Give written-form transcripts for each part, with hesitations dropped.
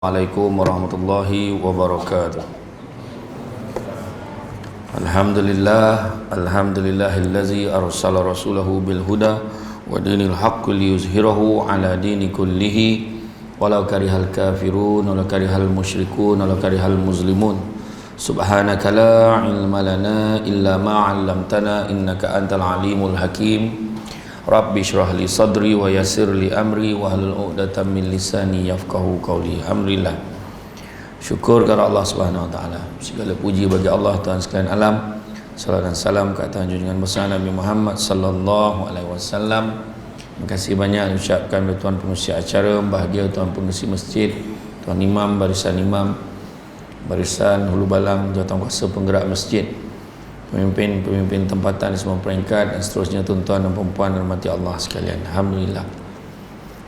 Assalamualaikum warahmatullahi wabarakatuh. Alhamdulillahillazi arsala rasulahu bil huda wa dinil haqqi liyuzhirahu ala dini kullihi walau karihal kafirun walau karihal musyrikun walau karihal muslimun. Subhanaka la ilma lana illa ma 'allamtana innaka antal alimul hakim. Rabbi syrah li sadri wa yassir li amri wa hlul 'uqdatam min lisani yafqahu qawli. Alhamdulillah. Syukur kepada Allah Subhanahu wa taala. Segala puji bagi Allah Tuhan sekalian alam. Salawat dan salam ke atas junjungan besar Nabi Muhammad sallallahu alaihi wasallam. Terima kasih banyak diucapkan kepada tuan pengurusi acara, bahagia tuan pengurusi masjid, tuan imam, barisan hulu balang, jawatankuasa penggerak masjid, pemimpin tempatan di semua peringkat dan seterusnya, tuan-tuan dan puan-puan dan rahmati Allah sekalian. Alhamdulillah.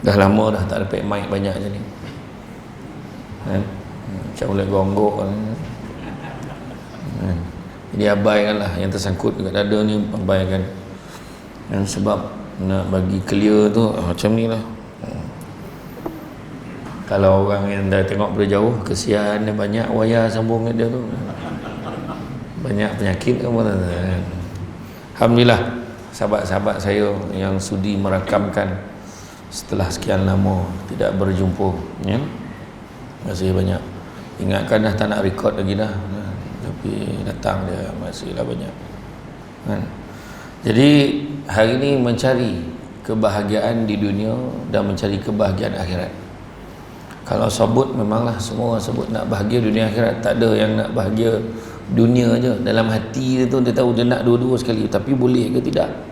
Dah lama dah tak dapat mic banyak je ni. Macam boleh gonggok kan. Jadi abaikanlah yang tersangkut dekat dada ni, abaikan. Dan sebab nak bagi clear tu macam ni lah. Kalau orang yang dah tengok dari jauh, kesian dia, banyak wayar sambung dia tu, banyak penyakit kamu. Alhamdulillah, sahabat-sahabat saya yang sudi merakamkan setelah sekian lama tidak berjumpa, ya. Terima kasih banyak. Ingatkan dah tak nak record lagi dah, tapi datang dia masihlah banyak, kan? Jadi hari ini mencari kebahagiaan di dunia dan mencari kebahagiaan akhirat. Kalau sebut, memanglah semua orang sebut nak bahagia dunia akhirat. Tak ada yang nak bahagia dunia je. Dalam hati dia tu dia tahu dia nak dua-dua sekali. Tapi boleh ke tidak?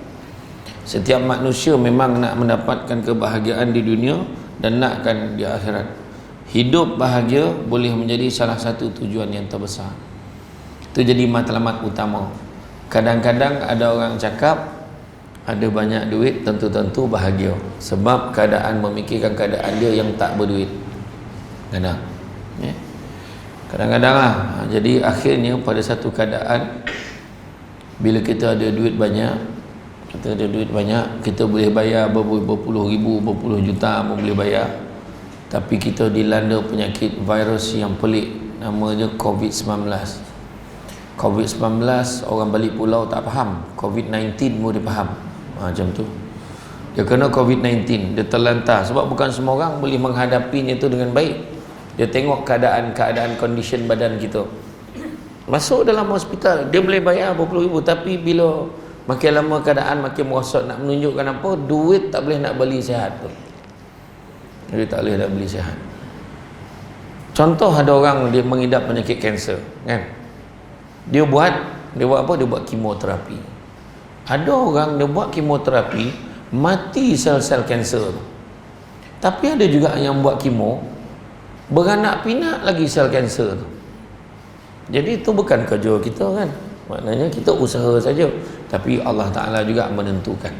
Setiap manusia memang nak mendapatkan kebahagiaan di dunia dan nakkan di akhirat. Hidup bahagia boleh menjadi salah satu tujuan yang terbesar. Itu jadi matlamat utama. Kadang-kadang ada orang cakap ada banyak duit tentu-tentu bahagia, sebab keadaan memikirkan keadaan dia yang tak berduit. Kadang-kadang lah. Jadi akhirnya pada satu keadaan, bila kita ada duit banyak, kita boleh bayar berpuluh ribu, berpuluh juta pun boleh bayar, tapi kita dilanda penyakit virus yang pelik, namanya COVID-19. COVID-19 orang balik pulau tak faham, COVID-19 pun dia faham. Macam tu. Dia kena COVID-19, dia terlantar, sebab bukan semua orang boleh menghadapinya itu dengan baik. Dia tengok keadaan condition badan kita. Masuk dalam hospital, dia boleh bayar berpuluh ribu, tapi bila makin lama keadaan makin merosot, nak menunjukkan apa? Duit tak boleh nak beli sihat tu. Duit tak boleh nak beli sihat. Contoh, ada orang dia mengidap penyakit kanser, kan? Dia buat apa? Dia buat kemoterapi. Ada orang dia buat kemoterapi, mati sel-sel kanser tu. Tapi ada juga yang buat kemo, beranak pinak lagi sel kanser tu. Jadi itu bukan kerja kita, kan? Maknanya kita usaha saja, tapi Allah Ta'ala juga menentukan.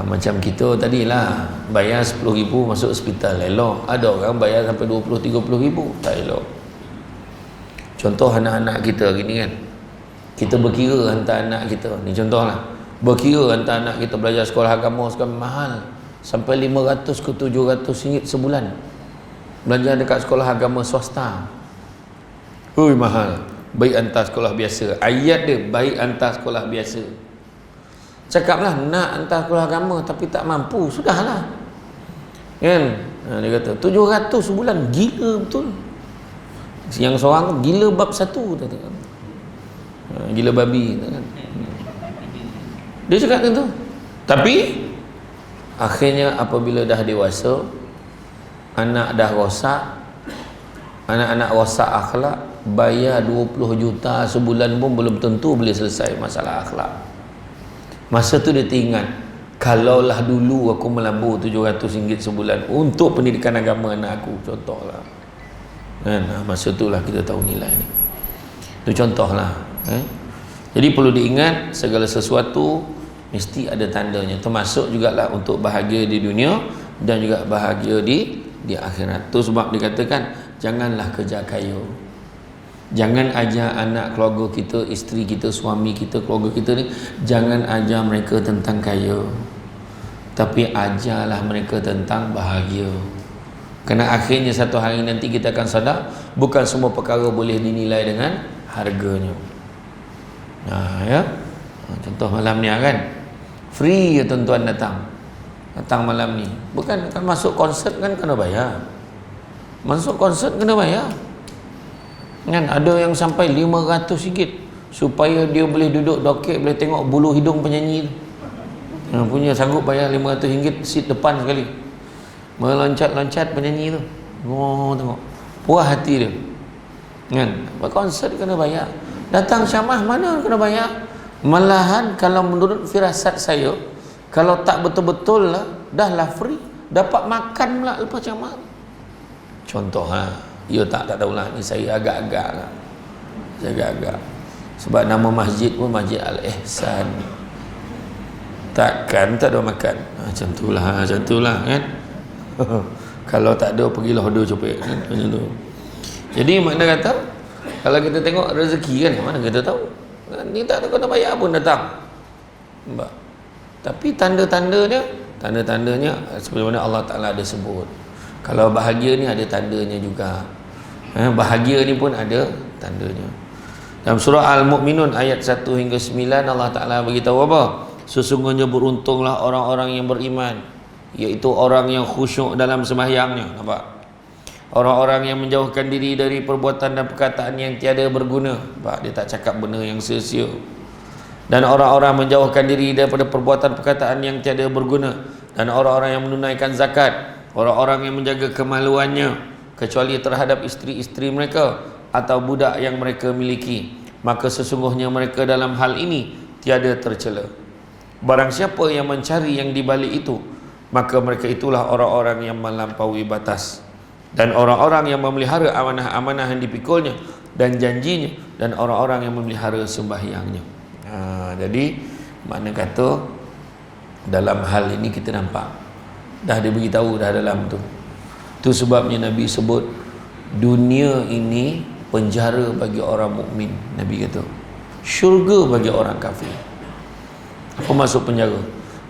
Macam kita tadilah, bayar 10 ribu masuk hospital, elok. Ada orang bayar sampai 20-30 ribu, tak elok. Contoh anak-anak kita gini, kan? Kita berkira hantar anak kita, ni contohlah, berkira hantar anak kita belajar sekolah agama sekarang mahal, sampai 500 ke 700 ringgit sebulan. Belajar dekat sekolah agama swasta, mahal. Baik hantar sekolah biasa. Ayat dia, baik hantar sekolah biasa. Cakaplah nak hantar sekolah agama tapi tak mampu, sudahlah, kan? Dia kata 700 sebulan, gila betul. Yang seorang gila bab 1, gila babi, kan? Dia cakap macam tu. Tapi akhirnya apabila dah dewasa, anak dah rosak, anak-anak rosak akhlak, bayar 20 juta sebulan pun belum tentu boleh selesai masalah akhlak. Masa tu dia teringat, kalaulah dulu aku melabur 700 ringgit sebulan untuk pendidikan agama anak aku, contohlah, kan? Masa tu lah kita tahu nilai ni. Itu contohlah, Jadi perlu diingat, segala sesuatu mesti ada tandanya, termasuk jugalah untuk bahagia di dunia dan juga bahagia di akhirat. Tu sebab dikatakan janganlah kerja kaya. Jangan ajar anak keluarga kita, isteri kita, suami kita, keluarga kita ni, jangan ajar mereka tentang kaya, tapi ajarlah mereka tentang bahagia. Kerana akhirnya satu hari nanti kita akan sadar bukan semua perkara boleh dinilai dengan harganya. Ya. Contoh malam ni kan, free ya tuan-tuan datang malam ni. Bukan kan masuk konsert kan kena bayar. Masuk konsert kena bayar. Kan ada yang sampai RM500 supaya dia boleh duduk doket, boleh tengok bulu hidung penyanyi tu. Punya sanggup bayar RM500 seat depan sekali. Meloncat-loncat penyanyi tu. Tengok. Puas hati dia. Kan? Konsert kena bayar. Datang syamah mana kena bayar? Malahan kalau menurut firasat saya, kalau tak betul-betul lah, dah lah free. Dapat makan pula lepas syamah. Contoh ya tak tahulah, ni saya agak-agak lah. Saya agak-agak. Sebab nama masjid pun Masjid Al-Ihsan. Takkan tak ada makan. Macam itulah kan. Kalau tak ada, pergilah order copet kan? Macam tu. Jadi makna kata, kalau kita tengok rezeki kan, mana kita tahu. Ni tak tahu kena bayar pun datang. Nampak? Tapi tanda-tandanya seperti mana Allah Ta'ala ada sebut. Kalau bahagia ni ada tandanya juga. Bahagia ni pun ada tandanya. Dalam surah Al-Mu'minun ayat 1 hingga 9 Allah Ta'ala beritahu apa? Sesungguhnya beruntunglah orang-orang yang beriman, iaitu orang yang khusyuk dalam sembahyangnya. Nampak? Orang-orang yang menjauhkan diri dari perbuatan dan perkataan yang tiada berguna. Nampak? Dia tak cakap benda yang sia-sia. Dan orang-orang menjauhkan diri daripada perbuatan perkataan yang tiada berguna. Dan orang-orang yang menunaikan zakat, orang-orang yang menjaga kemaluannya kecuali terhadap isteri-isteri mereka atau budak yang mereka miliki, maka sesungguhnya mereka dalam hal ini tiada tercela. Barang siapa yang mencari yang di balik itu, maka mereka itulah orang-orang yang melampaui batas, dan orang-orang yang memelihara amanah-amanah yang dipikulnya dan janjinya, dan orang-orang yang memelihara sembahyangnya. Jadi makna kata dalam hal ini kita nampak dah dia beritahu dah dalam tu. Tu sebabnya Nabi sebut dunia ini penjara bagi orang mukmin. Nabi kata syurga bagi orang kafir. Apa maksud penjara?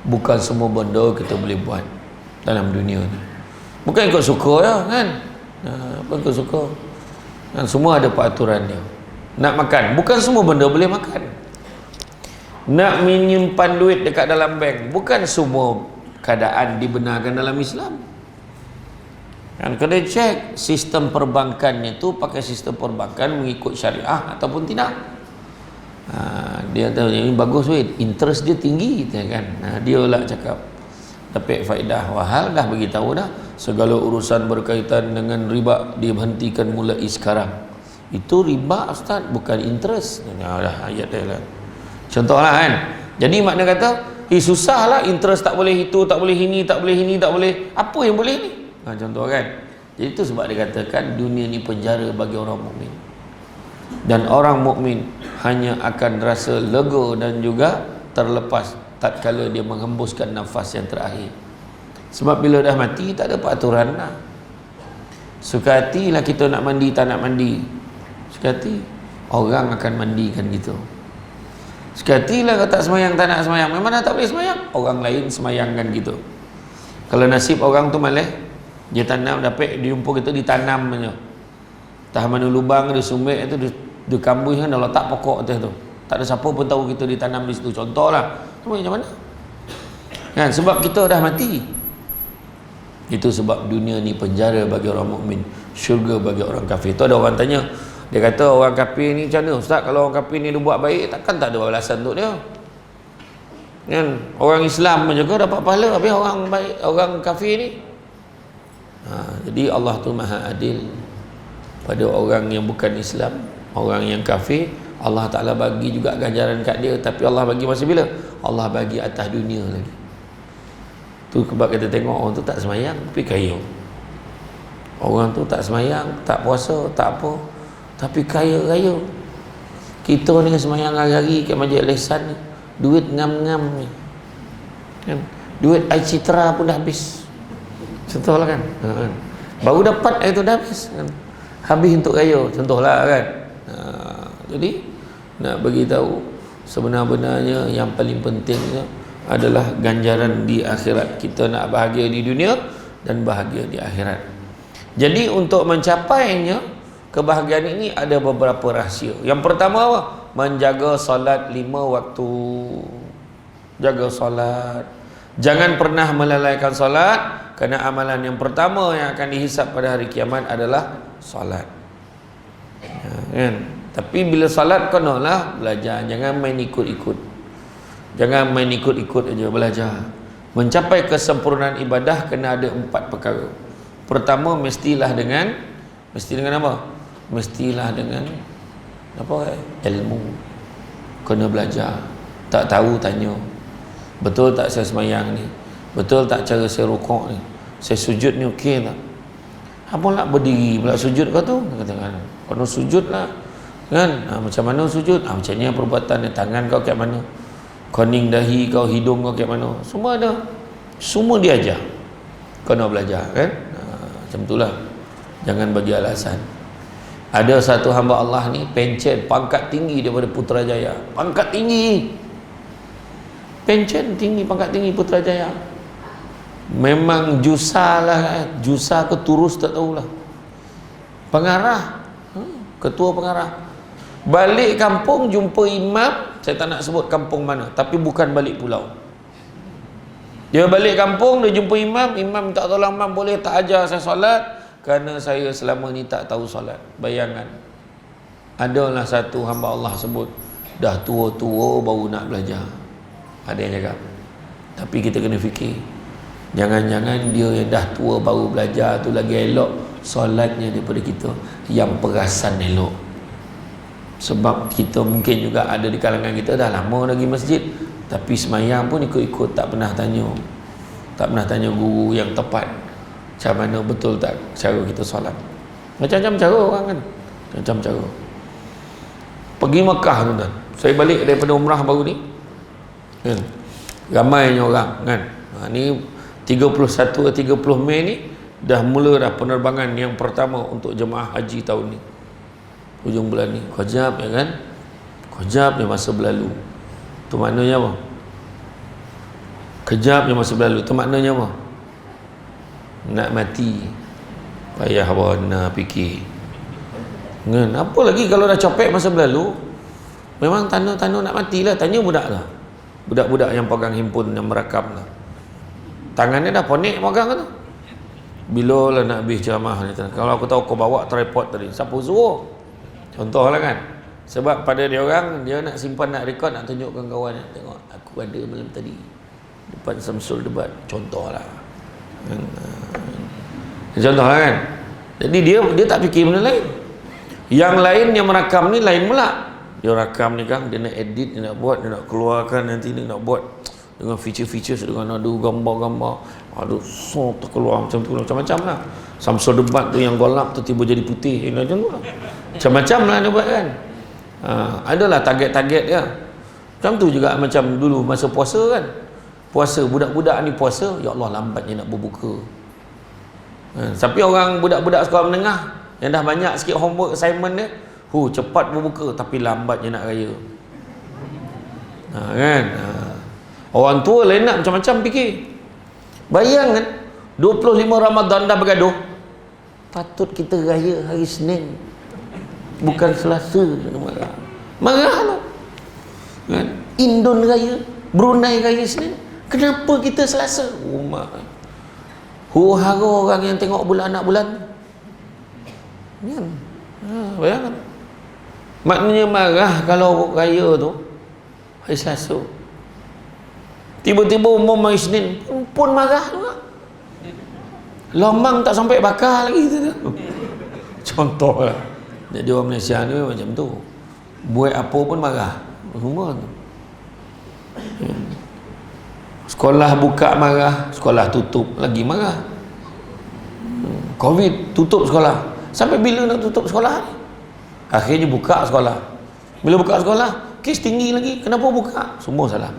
Bukan semua benda kita boleh buat dalam dunia ni. Bukan ikut suka ya kan? Bukan ikut suka kan, semua ada peraturan dia. Nak makan, bukan semua benda boleh makan. Nak menyimpan duit dekat dalam bank, bukan semua keadaan dibenarkan dalam Islam kan. Kena cek sistem perbankannya tu, pakai sistem perbankan mengikut syariah ataupun tidak. Dia tahu ini bagus weh, interest dia tinggi kan. Dia lah cakap dapat faedah. Wahal dah beritahu dah segala urusan berkaitan dengan riba dihentikan mulai sekarang. Itu riba ustaz, bukan interest. Dah ayat dia lah. Contohlah kan. Jadi makna kata susahlah, interest tak boleh, itu tak boleh, ini tak boleh, ini tak boleh. Apa yang boleh ni? Contoh kan. Jadi itu sebab dia katakan dunia ni penjara bagi orang mukmin. Dan orang mukmin hanya akan rasa lega dan juga terlepas tatkala dia menghembuskan nafas yang terakhir. Sebab bila dah mati tak ada peraturan lah. Suka hatilah kita nak mandi tak nak mandi. Suka hati orang akan mandikan kita. Sekatilah kau tak semayang tak nak semayang, memang tak boleh semayang, orang lain semayangkan gitu. Kalau nasib orang tu malah dia tanam, dapat di rumput kita ditanam saja. Tah mana lubang ada sumbek itu dia kambus kan, dah letak pokok atas tu. Tak ada siapa pun tahu kita ditanam di situ. Contohlah. Cuma macam mana? Kan sebab kita dah mati. Itu sebab dunia ni penjara bagi orang mukmin, syurga bagi orang kafir. Tu ada orang tanya, dia kata orang kafir ni macam mana ustaz, kalau orang kafir ni dia buat baik takkan tak ada balasan untuk dia kan? Orang Islam juga dapat pahala, habis orang baik, orang kafir ni jadi Allah tu maha adil pada orang yang bukan Islam, orang yang kafir. Allah Ta'ala bagi juga ganjaran kat dia, tapi Allah bagi masa bila? Allah bagi atas dunia lagi. Tu sebab kita tengok orang tu tak semayang tapi kaya, orang tu tak semayang, tak puasa, tak apa, tapi kaya raya. Kita ni semayang hari-hari kat Masjid Al-Ihsan ni, duit ngam-ngam ni kan? Duit air citra pun dah habis. Contohlah kan, baru dapat air tu dah habis kan? Habis untuk raya, contohlah kan. Jadi nak beritahu sebenar-benarnya yang paling pentingnya adalah ganjaran di akhirat. Kita nak bahagia di dunia dan bahagia di akhirat. Jadi untuk mencapainya kebahagiaan ini ada beberapa rahsia. Yang pertama apa? Menjaga solat 5 waktu. Jaga solat. Jangan pernah melalaikan solat, kerana amalan yang pertama yang akan dihisap pada hari kiamat adalah solat. Kan? Tapi bila solat kenalah belajar, jangan main ikut-ikut. Jangan main ikut-ikut aja, belajar. Mencapai kesempurnaan ibadah kena ada 4 perkara. Pertama, mestilah dengan apa? Mestilah dengan apa? Ilmu. Kena belajar. Tak tahu tanya. Betul tak saya semayang ni? Betul tak cara saya rukuk ni? Saya sujud ni okey tak? Apa nak berdiri pula sujud kau tu? Katakan, kau sujud lah. Kan? Macam mana sujud? Macam ni perbuatan ni. Tangan kau kat mana? Koning dahi kau, hidung kau kat mana? Semua ada. Semua diajar. Kau nak belajar kan? Macam itulah. Jangan bagi alasan. Ada satu hamba Allah ni pencen, pangkat tinggi daripada Putrajaya. Pangkat tinggi. Pencen tinggi, pangkat tinggi Putrajaya. Memang jusa lah. Jusa ke turus tak tahulah. Pengarah. Ketua pengarah. Balik kampung jumpa imam. Saya tak nak sebut kampung mana, tapi bukan balik pulau. Dia balik kampung, dia jumpa imam. Imam minta tolong, imam boleh tak ajar saya solat, kerana saya selama ni tak tahu solat. Bayangan. Adalah satu hamba Allah sebut, dah tua-tua baru nak belajar. Ada yang cakap. Tapi kita kena fikir, jangan-jangan dia yang dah tua baru belajar tu lagi elok solatnya daripada kita yang perasan elok. Sebab kita mungkin juga ada di kalangan kita dah lama lagi masjid, tapi semayang pun ikut-ikut, tak pernah tanya. Tak pernah tanya guru yang tepat macam mana betul tak cara kita solat. Macam-macam cara orang kan. Macam-macam cara. Pergi Mekah tuan-tuan. Saya balik daripada umrah baru ni kan, ramainya orang kan. Ni 31 ke 30 Mei ni dah mula dah penerbangan yang pertama untuk jemaah haji tahun ni. Hujung bulan ni. Kejap ya kan. Kejap ya masa berlalu. Tu maknanya apa? Kejap ya masa berlalu. Tu maknanya apa? Nak mati. Payah warna fikir kan. Apa lagi kalau dah capek masa berlalu? Memang tanda-tanda nak matilah. Tanya budak lah. Budak-budak yang pegang himpun, yang merakam lah. Tangannya dah ponek pegang tu. Bila lah nak habis ceramah ni? Kalau aku tahu kau bawa tripod tadi, siapa suruh? Contoh lah kan. Sebab pada dia orang, dia nak simpan, nak rekod, nak tunjukkan kawan, tengok aku ada malam tadi depan Samsul debat. Contoh lah. Contoh lah kan. Jadi dia tak fikir benda lain. Yang lain yang merakam ni lain pula. Dia rakam ni kan, dia nak edit, dia nak buat, dia nak keluarkan, nanti dia nak buat dengan feature-feature, dengan ada gambar-gambar, ada song terkeluar macam tu, macam-macam lah. Samsul debat tu yang gelap tu tiba jadi putih, macam tu lah. Macam-macam lah dia buat kan. Adalah target-target dia. Macam tu juga macam dulu masa puasa kan. Puasa, budak-budak ni puasa, ya Allah lambatnya nak berbuka. Tapi orang budak-budak sekolah menengah yang dah banyak sikit homework assignment dia, cepat berbuka tapi lambatnya nak raya. Kan? Orang tua lain nak macam-macam fikir. Bayangkan 25 Ramadan dah bergaduh. Patut kita raya hari Senin, bukan Selasa. Marah lah kan? Indon raya, Brunei raya Senin, kenapa kita Selasa? Huru-hara orang yang tengok bulan anak bulan kan? Bayangkan. Maknanya marah kalau raya tu hari Selasa. Tiba-tiba umum hari Senin pun marah juga. Lomang tak sampai bakar lagi tu. Contoh lah. Jadi orang Malaysia ni macam tu. Buat apa pun marah. Semua tu. Sekolah buka marah, sekolah tutup lagi marah. Covid tutup sekolah. Sampai bila nak tutup sekolah ni? Akhirnya buka sekolah. Bila buka sekolah, kes tinggi lagi. Kenapa buka? Semua salah.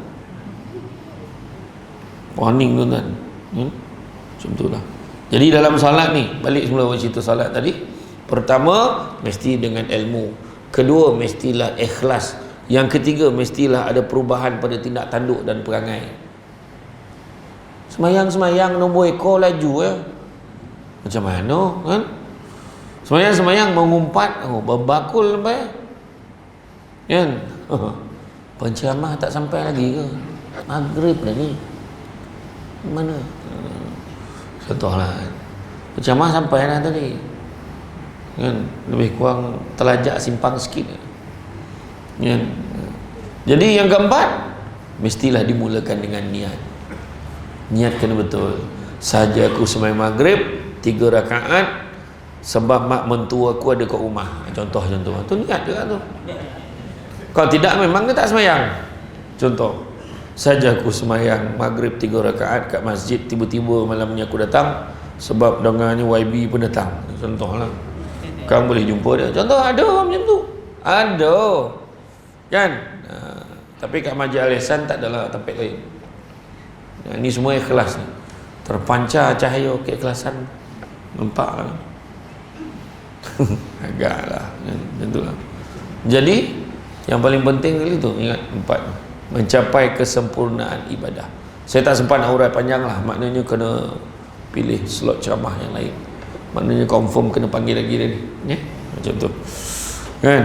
Warning tuan-tuan. Macam itulah. Jadi dalam solat ni, balik semula cerita solat tadi. Pertama, mesti dengan ilmu. Kedua, mestilah ikhlas. Yang ketiga, mestilah ada perubahan pada tindak tanduk dan perangai. Semayang-semayang nombor ekor laju ya. Macam mana kan? Semayang mengumpat, berbakul sampai kan? Penceramah tak sampai lagi ke? Maghrib lagi. Mana? Contohlah. Penceramah sampai dah tadi. Kan? Lebih kurang telajak simpang sikit. Kan? Jadi yang keempat, mestilah dimulakan dengan niat. Niat kena betul. Saja aku sembahyang maghrib 3 rakaat sebab mak mentua aku ada kat rumah. Contoh tu niat juga tu. Kalau tidak memang dia tak sembahyang. Contoh, saja aku sembahyang maghrib 3 rakaat kat masjid, tiba-tiba malamnya aku datang sebab dengarnya YB pun datang. Contohlah. Kamu boleh jumpa dia. Contoh ada orang macam tu. Ada. Kan? Tapi kat Masjid Al-Ihsan tak adalah tempat lain. Ini semua ikhlas ni. Terpancar cahaya keikhlasan. Nampak lah. Agaklah kan? Macam itulah. Jadi yang paling penting kali tu, ingat 4, mencapai kesempurnaan ibadah. Saya tak sempat nak urai panjang lah. Maknanya kena pilih slot ceramah yang lain. Maknanya confirm kena panggil lagi tadi ya? Macam tu kan.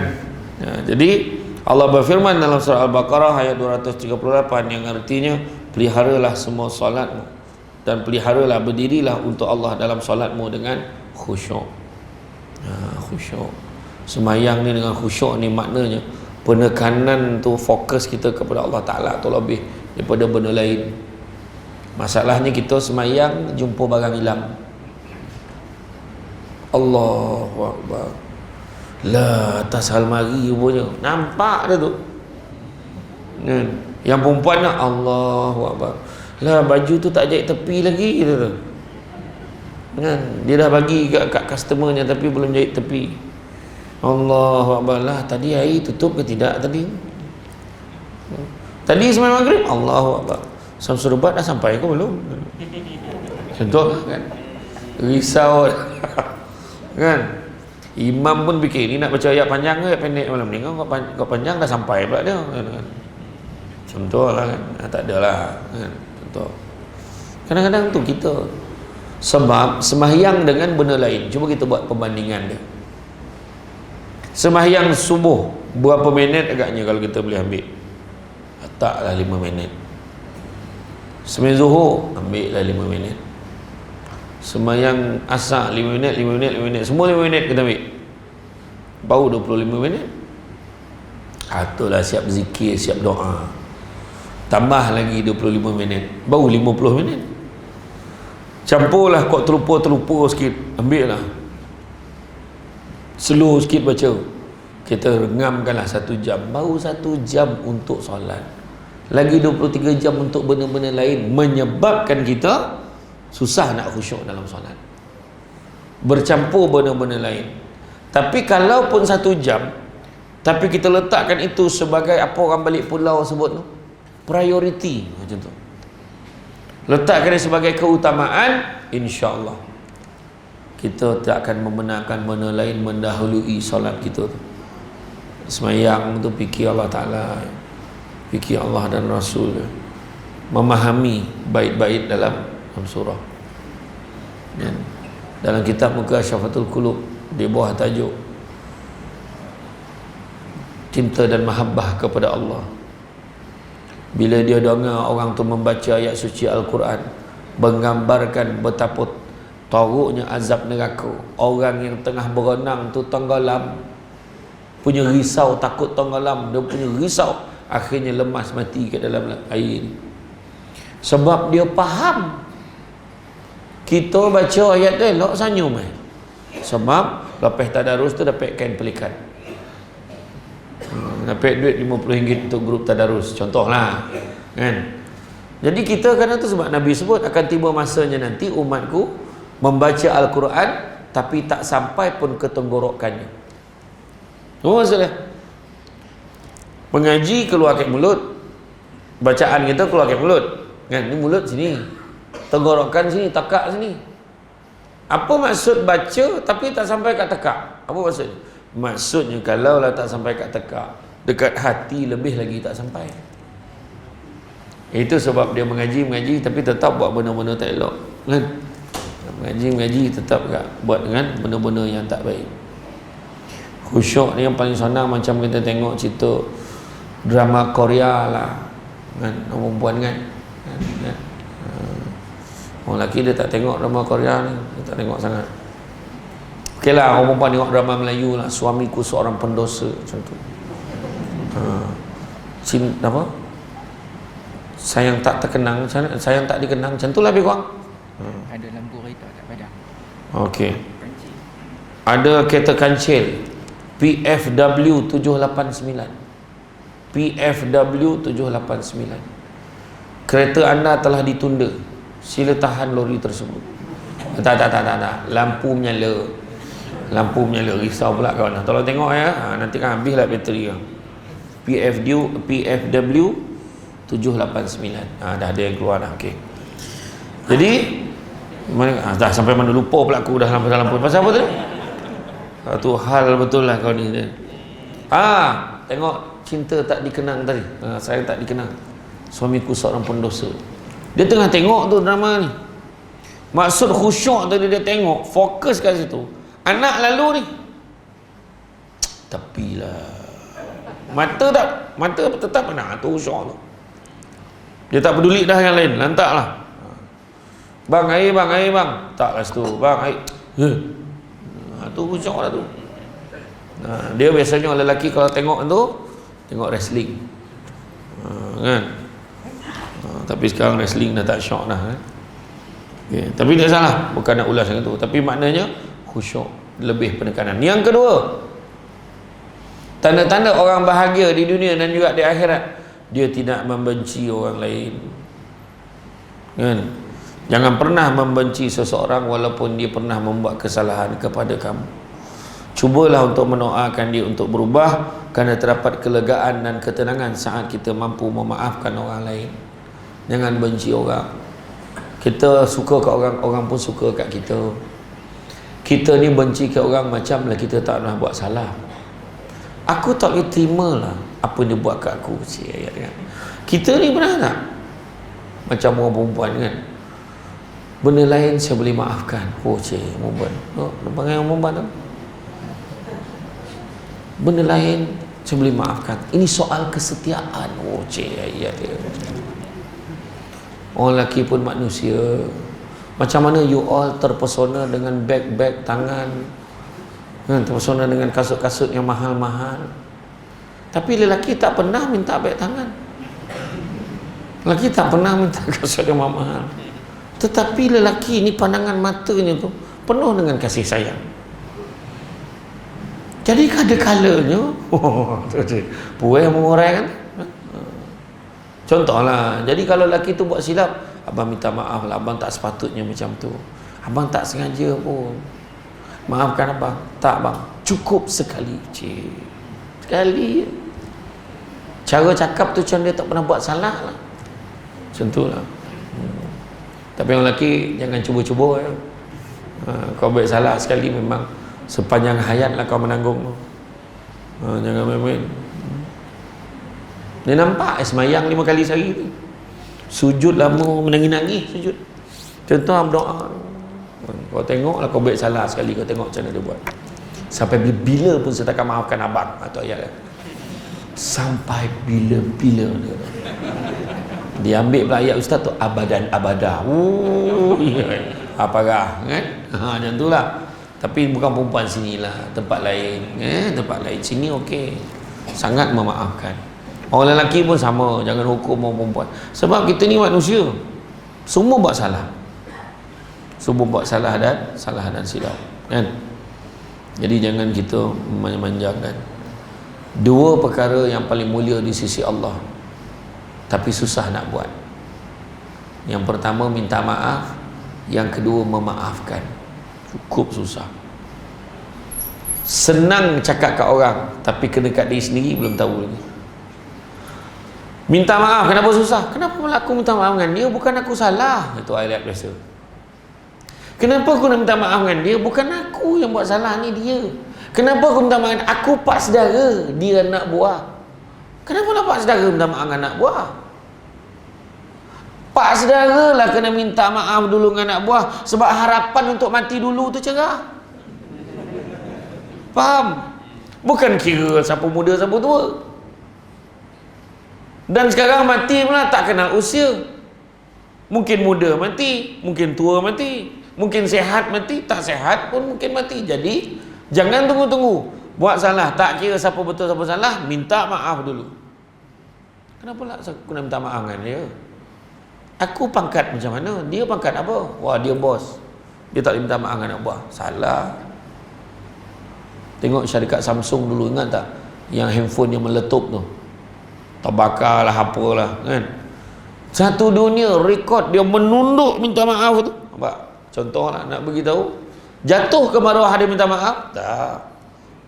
Jadi Allah berfirman dalam surah Al-Baqarah ayat 238 yang artinya, peliharalah semua solatmu dan peliharalah, berdirilah untuk Allah dalam solatmu dengan khusyuk. Khusyuk. Semayang ni dengan khusyuk ni maknanya penekanan tu, fokus kita kepada Allah Ta'ala tu lebih daripada benda lain. Masalahnya kita semayang jumpa barang hilang. Allahu Akbar. Lah, atas almari punya nampak dia tu kan? Yang perempuan nak Allahu Akbar. Lah, baju tu tak jahit tepi lagi gitu tu kan? Dia dah bagi kat customernya tapi belum jahit tepi. Allahu Akbar. Lah, tadi air tutup ke tidak tadi? Tadi sembahyang maghrib Allahu Akbar. Samsul Rubat dah sampai ke belum? Contoh kan? Risau kan? Imam pun fikir ni nak baca ayat panjang ke ayat pendek malam ni. Kau panjang dah sampai pula dia kan? Contoh lah kan? Tak adalah kan? Contoh. Kadang-kadang tu kita sebab sembahyang dengan benda lain. Cuba kita buat perbandingan dia. Sembahyang subuh berapa minit agaknya kalau kita boleh ambil? Taklah 5 minit. Sembahyang zuhur ambil lah 5 minit. Sembahyang asar 5 minit, 5 minit, 5 minit. Semua 5 minit kita ambil. Baru 25 minit. Itulah siap zikir, siap doa. Tambah lagi 25 minit. Baru 50 minit. Campurlah kok terlupa sikit. Ambil lah. Slow sikit baca. Kita rengamkanlah 1 jam. Baru 1 jam untuk solat. Lagi 23 jam untuk benda-benda lain. Menyebabkan kita susah nak khusyuk dalam solat. Bercampur benda-benda lain. Tapi kalaupun 1 jam, tapi kita letakkan itu sebagai apa orang balik pulau sebut tu, priority macam tu. Letakkan dia sebagai keutamaan, insya-Allah kita tak akan membenarkan benda lain mendahului solat kita tu. Semayang tu fikir Allah Ta'ala, fikir Allah dan Rasul, memahami bait-bait dalam surah. Dalam kitab muka Syafatul Qulub di bawah tajuk cinta dan mahabbah kepada Allah, bila dia dengar orang tu membaca ayat suci Al-Quran, menggambarkan betapa teruknya azab neraka, orang yang tengah berenang tu tenggelam, punya risau, takut tenggelam, dia punya risau, akhirnya lemas mati ke dalam air ni. Sebab dia faham. Kita baca ayat tu elok senyum sebab lepas tadarus tu dapat kain pelikat, dapat duit RM50 untuk grup tadarus, contohlah kan. Jadi kita kadang tu sebab Nabi sebut akan tiba masanya nanti umatku membaca Al-Quran tapi tak sampai pun ke tenggorokannya. Apa maksudnya? Mengaji keluar ke mulut, bacaan kita keluar ke mulut kan, ni mulut sini, tenggorokan sini, tekak sini. Apa maksud baca tapi tak sampai kat tekak? Apa maksudnya? Maksudnya kalau lah tak sampai kat tekak, dekat hati lebih lagi tak sampai. Itu sebab dia mengaji tapi tetap buat benda-benda tak elok kan? Mengaji tetap tak buat dengan benda-benda yang tak baik. Khusyuk ni yang paling senang macam kita tengok cerita drama Korea lah kan, orang perempuan kan, orang lelaki dia tak tengok drama Korea ni, dia tak tengok sangat. Okey lah, orang perempuan tengok drama Melayu lah, suamiku seorang pendosa macam tu. Apa? Sayang tak terkenang, sayang tak dikenang, macam tu lah lebih kurang. Ada lampu kereta tak padam. Okey. Ada kereta kancil PFW 789. PFW 789. Kereta anda telah ditunda. Sila tahan lori tersebut. Tak. Lampu menyala. Lampu menyala. Risau pula kawan. Tolong tengok ya. Nanti kan habislah bateri. PFW 789. Dah ada yang keluar dah. Okey. Jadi dah sampai mana lupa pula aku dah lampu. Pasal apa tu? Tu hal betul lah kau ni. Tengok cinta tak dikenang tadi. Saya tak dikenang. Suamiku seorang pendosa. Dia tengah tengok tu drama ni. Maksud khusyuk tadi dia tengok, fokus kat situ. Anak lalu ni. Tepilah. Mata tetap anak tu khusyuk tu. Dia tak peduli dah yang lain, lantaklah. Bang, air bang. Taklah situ. Bang, air. Tu khusyuk lah tu. Dia biasanya lelaki kalau tengok tu, tengok wrestling. Kan? Tapi sekarang wrestling dah tak syok dah. Okay. Tapi tak salah, bukan nak ulas yang itu. Tapi maknanya khusyuk, lebih penekanan. Yang kedua, tanda-tanda orang bahagia di dunia dan juga di akhirat, dia tidak membenci orang lain. Kan? Jangan pernah membenci seseorang walaupun dia pernah membuat kesalahan kepada kamu. Cubalah untuk mendoakan dia untuk berubah, kerana terdapat kelegaan dan ketenangan saat kita mampu memaafkan orang lain. Jangan benci orang. Kita suka kat orang, orang pun suka kat kita. Kita ni benci kat orang macam lah kita tak pernah buat salah. Aku tak boleh terima lah apa dia buat kat aku. Kita ni pernah tak? Macam orang perempuan kan, benda lain saya boleh maafkan. Perempuan. Panggil orang perempuan tu. Benda lain saya boleh maafkan. Ini soal kesetiaan. Ayat dia. Orang lelaki pun manusia. Macam mana you all terpesona dengan beg-beg tangan, terpesona dengan kasut-kasut yang mahal-mahal, tapi lelaki tak pernah minta beg tangan. Lelaki tak pernah minta kasut yang mahal-mahal. Tetapi lelaki ni pandangan matanya tu penuh dengan kasih sayang. Jadi kada-kalanya puai yang mengurai kan. Contohlah, jadi kalau lelaki tu buat silap, abang minta maaf lah, abang tak sepatutnya macam tu, abang tak sengaja pun, maafkan abang. Tak bang, cukup sekali. Sekali. Cara cakap tu macam dia tak pernah buat salah lah. Macam tu lah. Tapi yang lelaki jangan cuba-cuba ya. Kau buat salah sekali memang sepanjang hayat lah kau menanggung. Jangan main-main. Dia nampak semayang 5 kali sehari tu, sujud lama, menangis-nangis sujud. Contoh berdoa. Kau tengok lah, kau buat salah sekali, kau tengok macam mana dia buat. Sampai bila pun saya takkan maafkan abang. Atau ayat kan? Sampai bila-bila dia ambil pula ayat ustaz tu, abadan abadah. Apakah kan? Macam tu lah. Tapi bukan perempuan sinilah, tempat lain. Tempat lain. Sini okey, sangat memaafkan. Orang lelaki pun sama, jangan hukum orang perempuan. Sebab kita ni manusia, semua buat salah. Semua buat salah dan silap kan? Jadi jangan kita memanjakan. Dua perkara yang paling mulia di sisi Allah, tapi susah nak buat. Yang pertama minta maaf, yang kedua memaafkan. Cukup susah. Senang cakap kat orang, tapi kena kat diri sendiri belum tahu lagi. Minta maaf, kenapa susah? Kenapa malah aku minta maaf dengan dia? Bukan aku salah. Itu ayat biasa. Kenapa aku nak minta maaf dengan dia? Bukan aku yang buat salah, ni dia. Kenapa aku minta maaf? Aku pak saudara, dia anak buah. Kenapa nak pak saudara minta maaf dengan anak buah? Pak saudara lah kena minta maaf dulu dengan anak buah, sebab harapan untuk mati dulu tu cerah. Faham? Bukan kira siapa muda siapa tua. Dan sekarang mati pula tak kenal usia. Mungkin muda mati, mungkin tua mati, mungkin sehat mati, tak sehat pun mungkin mati. Jadi jangan tunggu-tunggu. Buat salah, tak kira siapa betul siapa salah, minta maaf dulu. Kenapa lah aku nak minta maaf dengan dia? Aku pangkat macam mana? Dia pangkat apa? Wah, dia bos. Dia tak boleh minta maaf dengan anak buah. Salah. Tengok syarikat Samsung dulu, ingat tak? Yang handphone yang meletup tu. Terbakar lah, apalah kan? Satu dunia rekod dia menunduk minta maaf tu. Nampak? Contoh lah nak beritahu. Jatuh ke maruah dia minta maaf? Tak.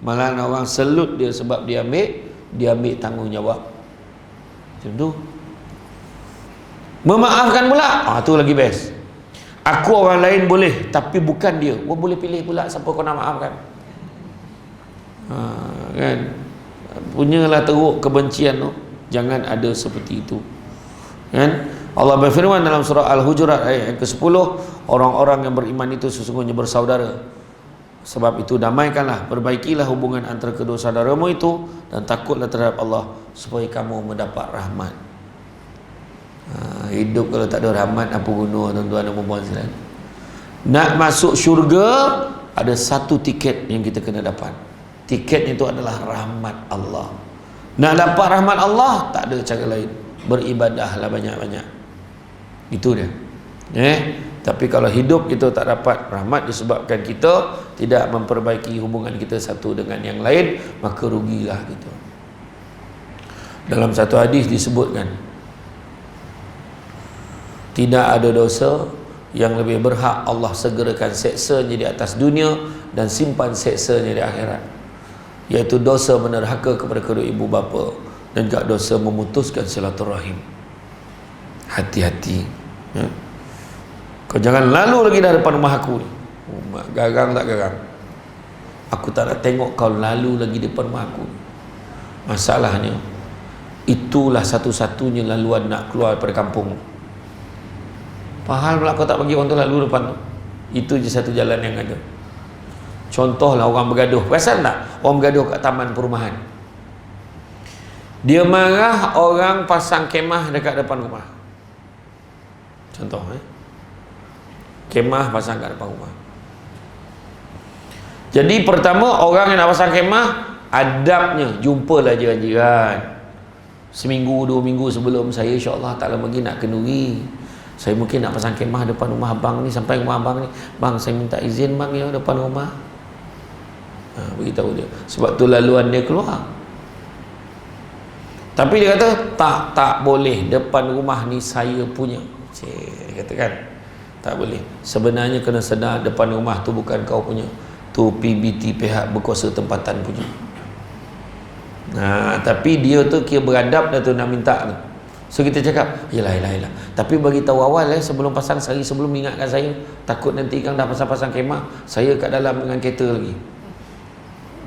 Malah orang selut dia sebab dia ambil tanggungjawab. Macam tu. Memaafkan pula, tu lagi best. Aku orang lain boleh, tapi bukan dia. Kau boleh pilih pula siapa kau nak maafkan. Kan? Punyalah teruk kebencian tu. Jangan ada seperti itu. Kan? Allah berfirman dalam surah Al-Hujurat ayat yang ke-10, orang-orang yang beriman itu sesungguhnya bersaudara. Sebab itu damaikanlah, perbaikilah hubungan antara kedua saudaramu itu, dan takutlah terhadap Allah supaya kamu mendapat rahmat. Hidup kalau tak ada rahmat apa guna, tuan-tuan dan puan-puan sekalian. Nak masuk syurga ada satu tiket yang kita kena dapat. Tiketnya itu adalah rahmat Allah. Nak dapat rahmat Allah tak ada cara lain, beribadahlah banyak-banyak. Itu dia. Tapi kalau hidup kita tak dapat rahmat disebabkan kita tidak memperbaiki hubungan kita satu dengan yang lain, maka rugilah kita. Dalam satu hadis disebutkan, tidak ada dosa yang lebih berhak Allah segerakan seksanya di atas dunia dan simpan seksanya di akhirat, iaitu dosa menerhaka kepada kedua ibu bapa dan juga dosa memutuskan silaturahim. Hati-hati. Kau jangan lalu lagi dah depan rumah aku ni. Garang tak garang? Aku tak nak tengok kau lalu lagi depan rumah aku. Masalahnya, itulah satu-satunya laluan nak keluar daripada kampung. Pahal pula kau tak bagi orang tu lalu depan tu. Itu je satu jalan yang ada. Contohlah orang bergaduh. Perasan tak? Orang bergaduh kat taman perumahan. Dia marah orang pasang kemah dekat depan rumah. Contoh kemah pasang kat depan rumah. Jadi pertama, orang yang nak pasang kemah, adabnya jumpalah jiran-jiran. Seminggu, 2 minggu sebelum saya insya-Allah tak lama lagi nak kenduri. Saya mungkin nak pasang kemah depan rumah abang ni, sampai rumah abang ni, bang saya minta izin bang ya depan rumah. Beritahu dia. Sebab tu laluan dia keluar. Tapi dia kata tak boleh, depan rumah ni saya punya. Dia kata kan, tak boleh. Sebenarnya kena sedar depan rumah tu bukan kau punya, tu PBT, pihak berkuasa tempatan punya. Tapi dia tu kira beradab dah tu nak minta tu. So kita cakap, yelah. Tapi bagi tahu awal sebelum pasang, sehari sebelum ingatkan saya, takut nanti kang dah pasang-pasang kemah, saya kat dalam dengan kereta lagi.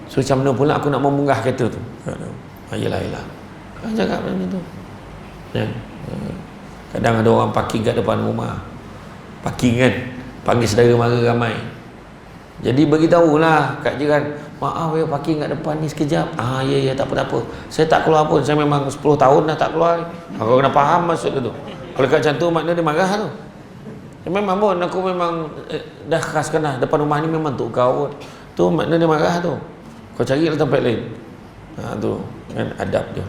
So macam mana pula aku nak memunggah kereta tu? Yelah. Kan cakap macam tu. Kadang ada orang parking kat depan rumah. Parking kan, panggil saudara mara ramai. Jadi beritahulah kat jiran, maaf ya parking kat depan ni sekejap. Ya tak apa. Saya tak keluar pun, saya memang 10 tahun dah tak keluar. Kau kena faham maksud tu. Kalau kat macam tu makna dia marah tu. Memang pun aku memang dah khaskan dah, depan rumah ni memang untuk kau pun. Tu makna dia marah tu. Kau carilah tempat lain. Tu kan adab dia.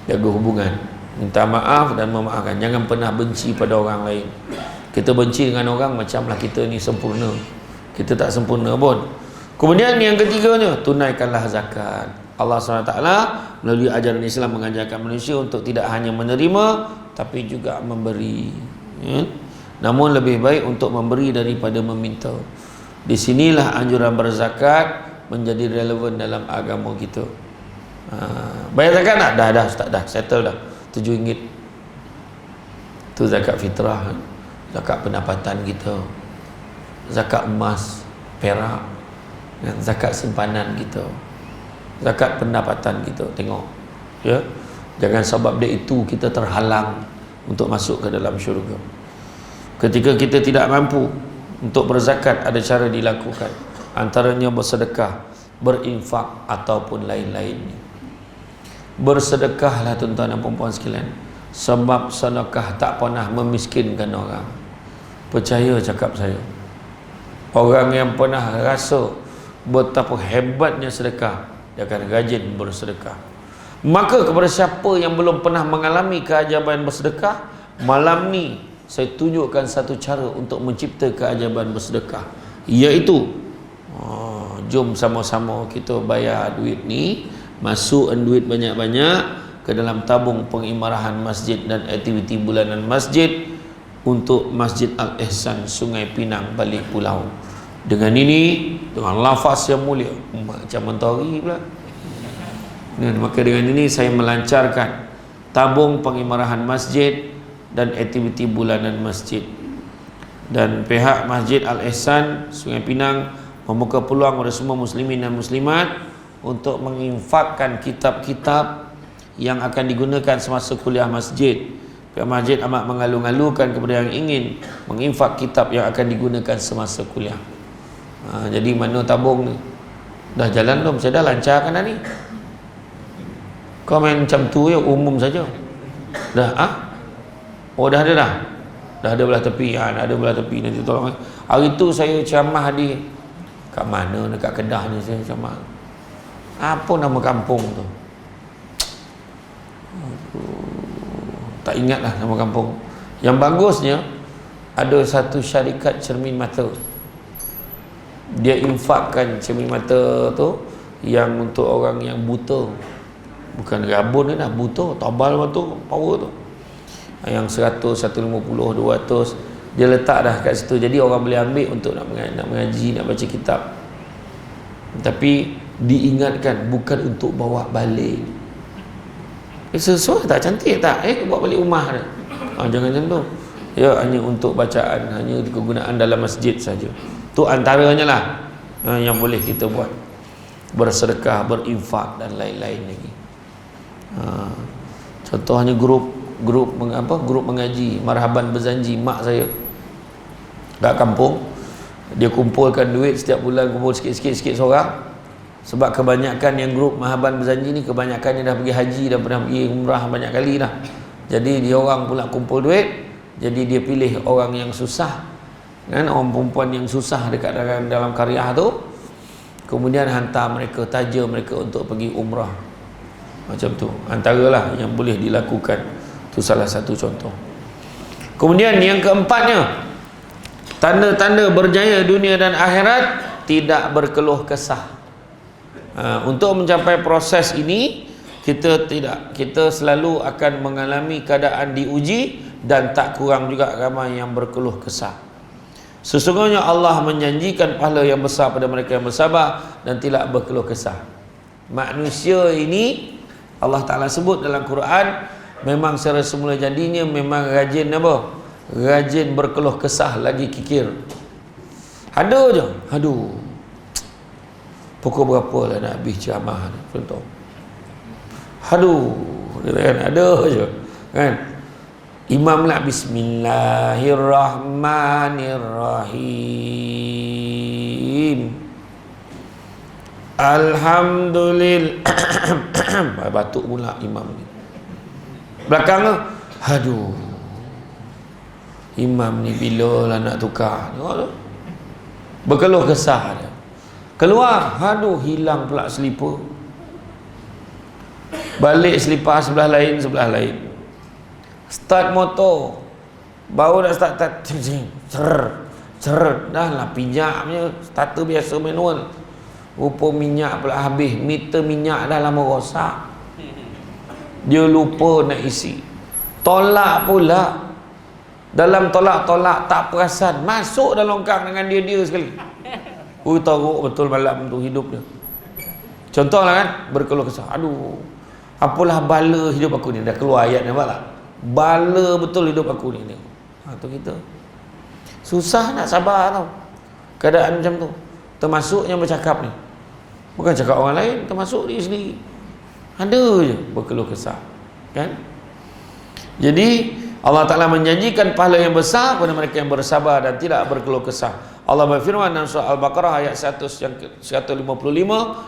Jaga hubungan, minta maaf dan memaafkan. Jangan pernah benci pada orang lain. Kita benci dengan orang macamlah kita ni sempurna. Kita tak sempurna pun. Kemudian yang ketiganya, tunaikanlah zakat. Allah SWT melalui ajaran Islam mengajarkan manusia untuk tidak hanya menerima tapi juga memberi. Namun lebih baik untuk memberi daripada meminta. Di sinilah anjuran berzakat menjadi relevan dalam agama kita. Bayar zakat tak? Dah Ustaz, dah settle dah. RM7. Tu zakat fitrah, zakat pendapatan kita, zakat emas, perak, dan zakat simpanan kita, zakat pendapatan kita. Tengok ya, jangan sebab dia itu kita terhalang untuk masuk ke dalam syurga. Ketika kita tidak mampu untuk berzakat, ada cara dilakukan, antaranya bersedekah, berinfak ataupun lain-lainnya. Bersedekahlah tuan-tuan dan puan-puan sekalian, sebab sedekah tak pernah memiskinkan orang. Percaya cakap saya, orang yang pernah rasa betapa hebatnya sedekah, dia akan rajin bersedekah. Maka kepada siapa yang belum pernah mengalami keajaiban bersedekah, malam ni saya tunjukkan satu cara untuk mencipta keajaiban bersedekah, iaitu jom sama-sama kita bayar duit ni, masukkan duit banyak-banyak ke dalam tabung pengimarahan masjid dan aktiviti bulanan masjid untuk Masjid Al-Ihsan Sungai Pinang, Balik Pulau. Dengan ini, dengan lafaz yang mulia, macam mentari pula. Dan maka dengan ini saya melancarkan tabung pengimarahan masjid dan aktiviti bulanan masjid. Dan pihak Masjid Al-Ihsan Sungai Pinang membuka peluang kepada semua muslimin dan muslimat untuk menginfakkan kitab-kitab yang akan digunakan semasa kuliah masjid. Pihak masjid amat mengalu-alukan kepada yang ingin menginfak kitab yang akan digunakan semasa kuliah. Jadi mana tabung ni? Dah jalan belum? Saya dah lancarkan dah ni. Kau main macam tu ya, umum saja. Dah oh dah ada dah. Dah ada belah tepi, ada belah tepi, nanti tolong. Hari tu saya ceramah di kat mana, dekat Kedah ni saya ceramah. Apa nama kampung tu? Tak ingatlah nama kampung. Yang bagusnya ada satu syarikat cermin mata. Dia infakkan cermin mata tu yang untuk orang yang buta. Bukan rabun ni dah, buta, tabal tu, power tu. Yang 100, 150, 200 dia letak dah kat situ. Jadi orang boleh ambil untuk nak mengaji, nak baca kitab. Tapi diingatkan bukan untuk bawa balik. Sesuai tak, cantik tak? Bawa balik rumah dah. Jangan macam tu. Ya, hanya untuk bacaan, hanya kegunaan dalam masjid saja. Tu antaranya lah yang boleh kita buat. Bersedekah, berinfak dan lain-lain lagi. Contohnya grup mengaji Marhaban Berzanji, mak saya kat kampung, dia kumpulkan duit setiap bulan, kumpul sikit-sikit seorang. Sebab kebanyakan yang grup Marhaban Berzanji ni kebanyakannya dah pergi haji, dah pernah pergi umrah banyak kali dah. Jadi dia orang pula kumpul duit, jadi dia pilih orang yang susah, kan, orang perempuan yang susah dekat dalam karyah tu, kemudian hantar mereka, taja mereka untuk pergi umrah. Macam tu antaralah yang boleh dilakukan. Itu salah satu contoh. Kemudian yang keempatnya, tanda-tanda berjaya dunia dan akhirat, tidak berkeluh kesah. Untuk mencapai proses ini, kita selalu akan mengalami keadaan diuji, dan tak kurang juga ramai yang berkeluh kesah. Sesungguhnya Allah menjanjikan pahala yang besar pada mereka yang bersabar dan tidak berkeluh kesah. Manusia ini Allah Ta'ala sebut dalam Quran, memang secara semula jadinya memang rajin apa? Rajin berkeluh kesah, lagi kikir. Ada je, aduh, pukul berapa lah nak habis ceramah ni, contoh. Aduh, kan, ada je, kan. Imam lah, Bismillahirrahmanirrahim, Alhamdulillah. Batuk pula imam ni. Belakangnya, aduh, imam ni bila lah nak tukar. Tengok tu, berkeluh kesah dia. Keluar, aduh, hilang pula selipar. Balik selipar sebelah lain. Start motor, baru nak start, dah lah pijaknya. Starter biasa manual, rupa minyak pula habis. Meter minyak dah lama rosak, dia lupa nak isi. Tolak pula, dalam tolak tak perasan, masuk dalam longkang dengan dia sekali. Teruk betul malam tu hidup dia. Contohlah kan, berkeluh kesah, aduh, apalah bala hidup aku ni. Dah keluar ayat, nampak tak? Bala betul hidup aku ni. Tu kita susah nak sabar tau keadaan macam tu. Termasuk yang bercakap ni, bukan cakap orang lain, termasuk diri sendiri. Ada je berkeluh kesah, kan? Jadi Allah Ta'ala menjanjikan pahala yang besar kepada mereka yang bersabar dan tidak berkeluh kesah. Allah berfirman dalam surah Al-Baqarah ayat 155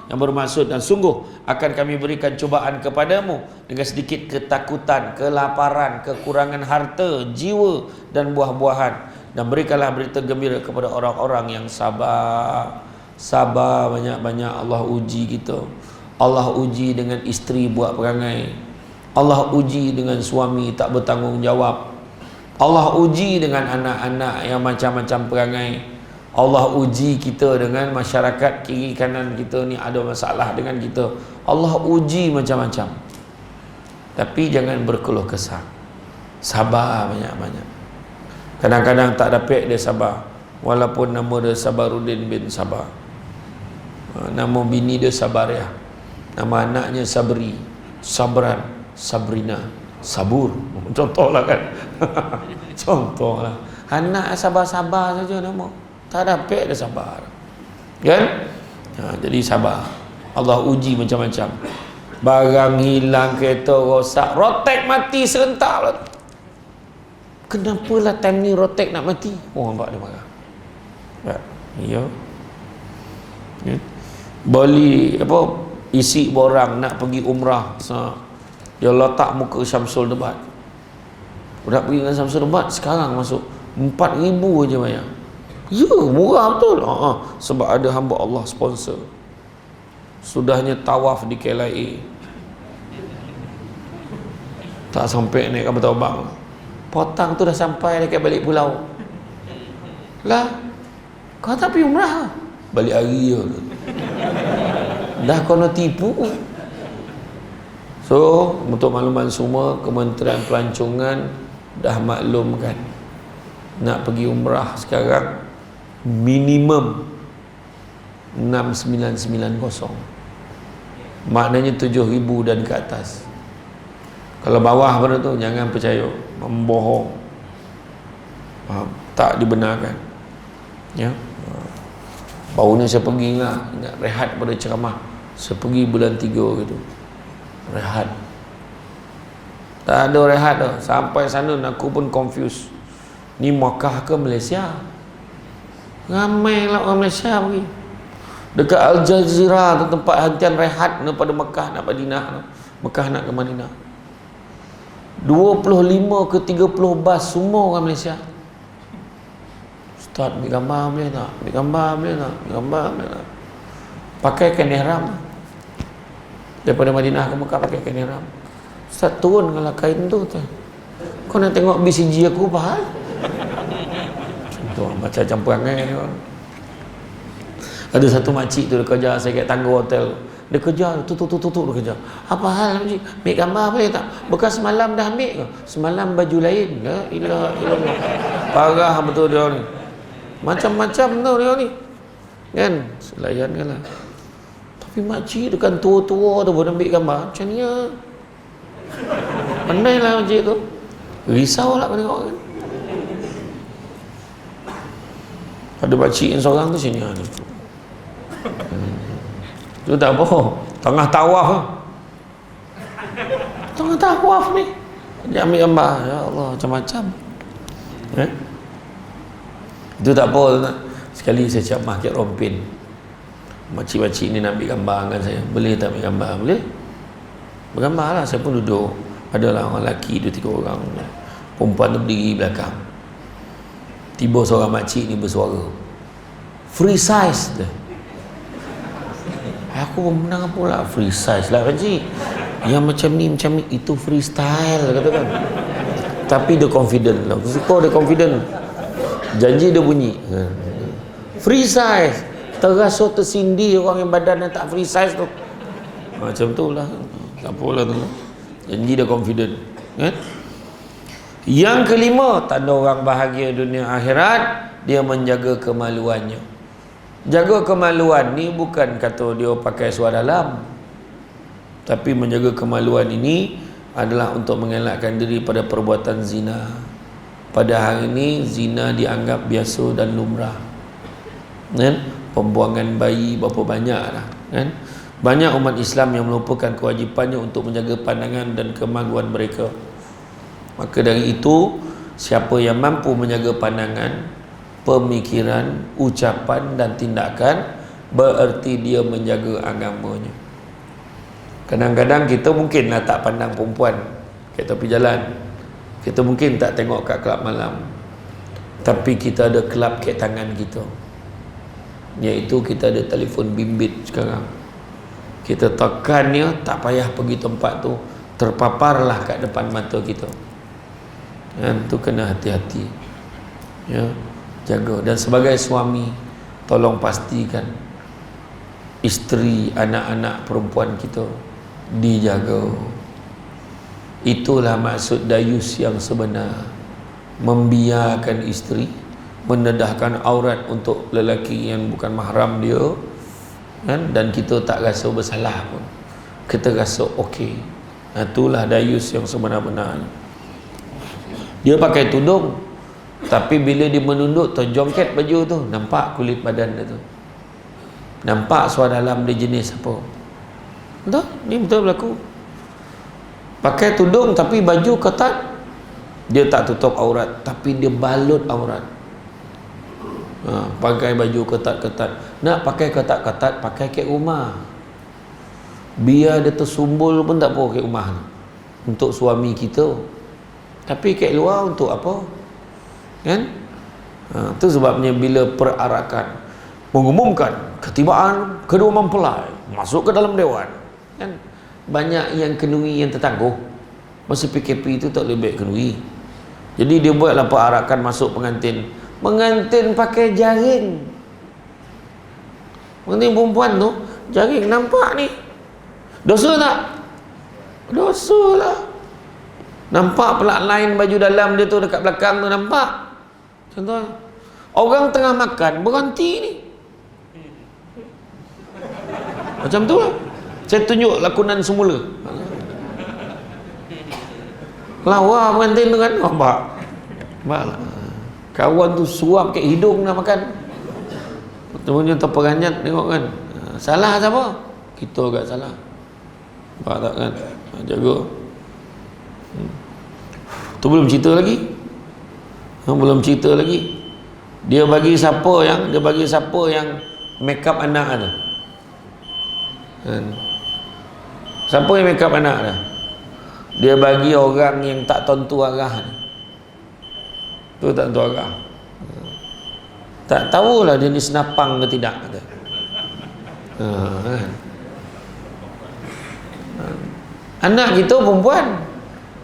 yang bermaksud, dan sungguh akan kami berikan cubaan kepadamu dengan sedikit ketakutan, kelaparan, kekurangan harta, jiwa dan buah-buahan, dan berikanlah berita gembira kepada orang-orang yang sabar. Sabar banyak-banyak. Allah uji kita. Allah uji dengan isteri buat perangai. Allah uji dengan suami tak bertanggungjawab. Allah uji dengan anak-anak yang macam-macam perangai. Allah uji kita dengan masyarakat kiri kanan kita ni ada masalah dengan kita. Allah uji macam-macam. Tapi jangan berkeluh kesah. Sabar banyak-banyak. Kadang-kadang tak dapat dia sabar. Walaupun nama dia Sabaruddin bin Sabar. Nama bini dia Sabariah. Nama anaknya Sabri, Sabran, Sabrina, Sabur. Contohlah kan. Contohlah. Anak sabar-sabar saja nama. Tak dapat dia sabar. Kan? Jadi sabar. Allah uji macam-macam. Barang hilang, kereta rosak, rotek mati serentak lah. Kenapalah time ni rotek nak mati? Oh, nampak dia marah. Ya. Beli apa, isi borang nak pergi umrah, dia letak muka Syamsul Debat. Udah pergi dengan Syamsul Debat, sekarang masuk 4,000 je bayar. Ya, murah betul. Sebab ada hamba Allah sponsor. Sudahnya tawaf di KLIA, tak sampai naik kapal terbang, potang tu dah sampai dekat balik pulau. Lah, kau tak pergi umrah, balik hari je. Dah kena tipu. So, untuk makluman semua, Kementerian Pelancongan dah maklumkan, nak pergi umrah sekarang minimum 6,990. Maknanya 7,000 dan ke atas. Kalau bawah pada tu jangan percaya, membohong. Tak dibenarkan. Ya. Baru ni saya pergi ingat rehat pada ceramah. Saya pergi bulan 3 gitu. Rehat. Tak ada rehat dah. Sampai sana aku pun confused. Ni Makkah ke Malaysia? Ramai lah orang Malaysia pergi. Dekat Al Jazeera tu tempat hentian rehat daripada Mekah nak Madinah. Mekah nak ke Madinah. 25 ke 30 bas semua orang Malaysia. Ustaz, ambil gambar boleh tak? Ambil gambar boleh tak? Ambil gambar boleh tak? Pakai kain ihram. Daripada Madinah ke Mekah pakai kain ihram. Ustaz, turun kalau kain tu. Kau nak tengok BCG aku apa hal? Contoh, macam-macam perangai ni. Ada satu makcik tu dia kerja saya kat tangga hotel. Dia kerja tutup dia kerja. Apa hal makcik? Ambil gambar boleh tak? Bekas semalam dah ambil ke? Semalam baju lain. La ilaha illallah. Parah betul dia ni. Macam-macam tau dia ni. Kan? Selayankan lah. Tapi makcik tu kan tua-tua tu pun ambil gambar. Macam ni lah. Pandai lah makcik tu. Risau lah kau tengok kan. Ada makcik yang seorang tu sini ni. Tu tak apa. Tengah tawaf. Tengah tawaf ni. Dia ambil gambar. Ya Allah, macam-macam. Itu tak apa. Sekali saya ceramah kat Rompin. Makcik-makcik ni nak ambil gambar dengan saya. Boleh tak ambil gambar? Boleh. Bergambar lah. Saya pun duduk. Adalah orang lelaki 2-3 orang. Perempuan tu berdiri belakang. Tiba seorang makcik ni bersuara. Free size dia. Aku menang pula. Free size lah makcik. Yang macam ni itu freestyle katakan. Tapi dia confident lah. Aku suka dia confident. Janji dia bunyi. Free size. Terasa tersindih orang yang badan yang tak free size tu. Macam tu lah. Tak apalah tu. Janji dia confident. Yang kelima, tanda orang bahagia dunia akhirat, dia menjaga kemaluannya. Jaga kemaluan ni bukan kata dia pakai suara dalam, tapi menjaga kemaluan ini adalah untuk mengelakkan diri pada perbuatan zina. Pada hari ini zina dianggap biasa dan lumrah. Kan? Pembuangan bayi berapa banyak lah. Kan? Banyak umat Islam yang melupakan kewajipannya untuk menjaga pandangan dan kemaluan mereka. Maka dari itu, siapa yang mampu menjaga pandangan, pemikiran, ucapan dan tindakan, bererti dia menjaga agamanya. Kadang-kadang kita mungkinlah tak pandang perempuan kat tepi jalan, kita mungkin tak tengok kat kelab malam, tapi kita ada kelab kat tangan kita, iaitu kita ada telefon bimbit sekarang. Kita tekannya, tak payah pergi tempat tu, terpaparlah kat depan mata kita. Tu kena hati-hati, ya, jaga. Dan sebagai suami, tolong pastikan isteri, anak-anak perempuan kita dijaga. Itulah maksud dayus yang sebenar, membiarkan isteri mendedahkan aurat untuk lelaki yang bukan mahram dia, kan? Dan kita tak rasa bersalah pun, kita rasa okey. Itulah dayus yang sebenar-benarnya. Dia pakai tudung, tapi bila dia menunduk terjongket baju tu, nampak kulit badan dia tu, nampak suara dalam dia jenis apa. Betul? Ni betul berlaku. Pakai tudung tapi baju ketat, dia tak tutup aurat, tapi dia balut aurat. Pakai baju ketat-ketat. Nak pakai ketat-ketat, pakai kat rumah, biar dia tersumbul pun tak apa kat rumah tu, untuk suami kita. Tapi kat luar untuk apa? Kan? Itu sebabnya bila perarakan mengumumkan ketibaan kedua mempelai masuk ke dalam dewan, kan? Banyak yang kenui yang tertangguh. Masa PKP itu tak lebih kenui. Jadi dia buatlah perarakan masuk pengantin. Pengantin pakai jaring. Pengantin perempuan tu jaring, nampak ni. Dosa tak? Dosa lah. Nampak pelak lain baju dalam dia tu dekat belakang tu, nampak. Contoh, orang tengah makan berhenti ni. Macam tu lah. Saya tunjuk lakonan semula. Lawa pengantin tu kan, nampak. Nampak. Kawan tu suap kat hidung nak makan. Temunya terperanjat tengok kan. Salah siapa? Kita agak salah. Nampak tak kan? Jaga. Tu belum cerita lagi. Belum cerita lagi. Dia bagi siapa yang make up anak tu. Siapa yang make up anak dah? Dia bagi orang yang tak tentu arah ni. Tu tak tentu arah. Tak tahulah dia ni senapang ke tidak kata. Anak kita perempuan,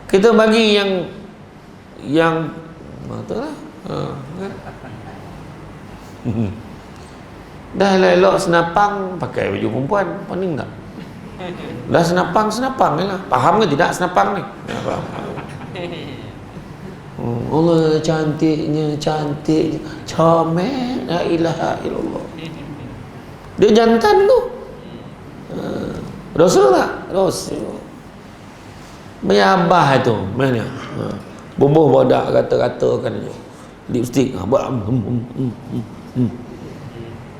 kita bagi yang betul lah. Dah elok senapang pakai baju perempuan, pening tak? Dah senapang je lah. Faham ke tidak senapang ni? Ya, faham. Allah cantiknya, comel, la ilaha illallah. Dia jantan tu. Dosa tak? Dosa. Menyabah itu mana? Bubuh bodak kata-katakan je. Lipstick buat